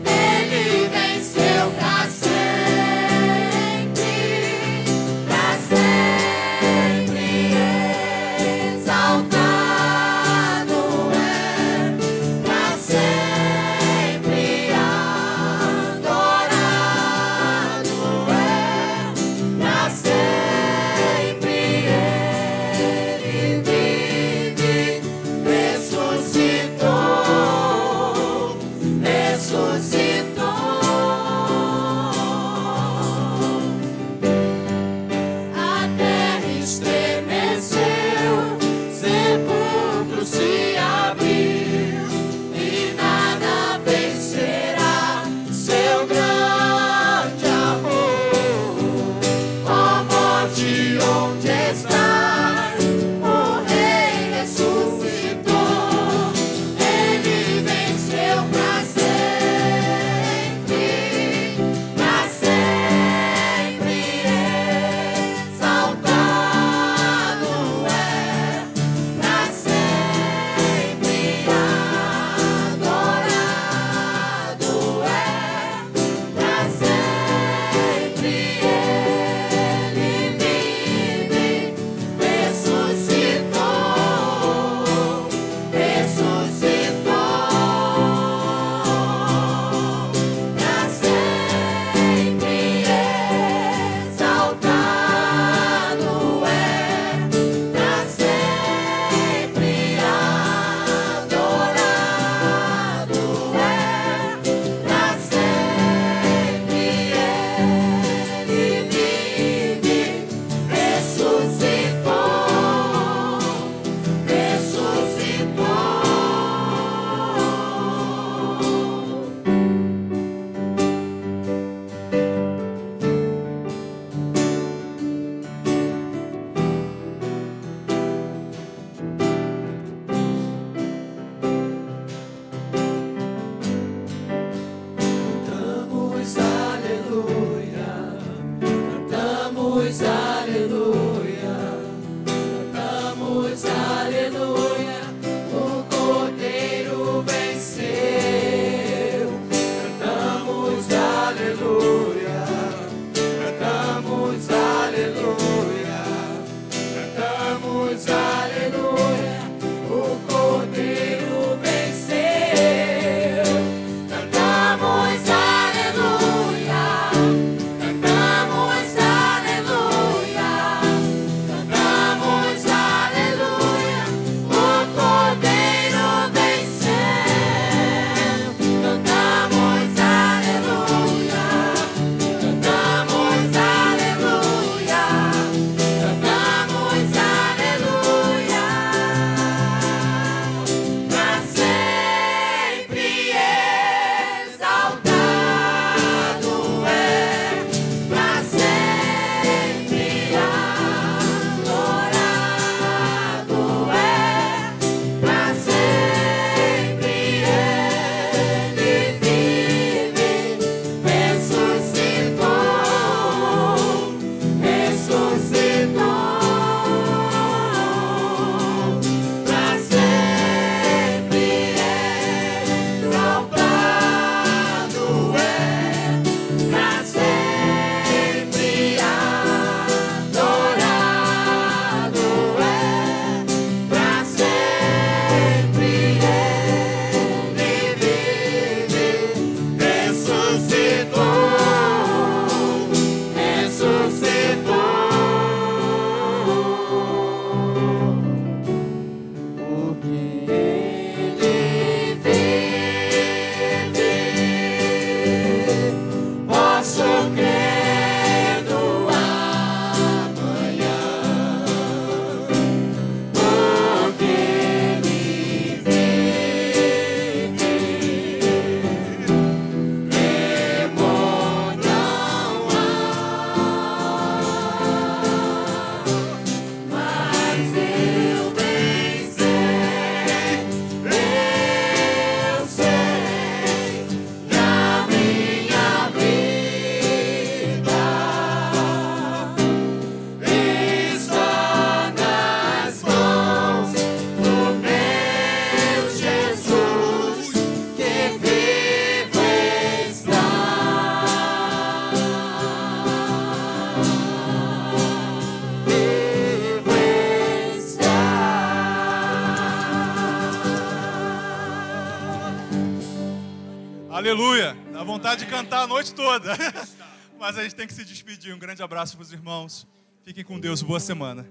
Ele venceu pra sempre. Aleluia. Dá vontade de cantar a noite toda. Mas a gente tem que se despedir. Um grande abraço para os irmãos. Fiquem com Deus. Boa semana.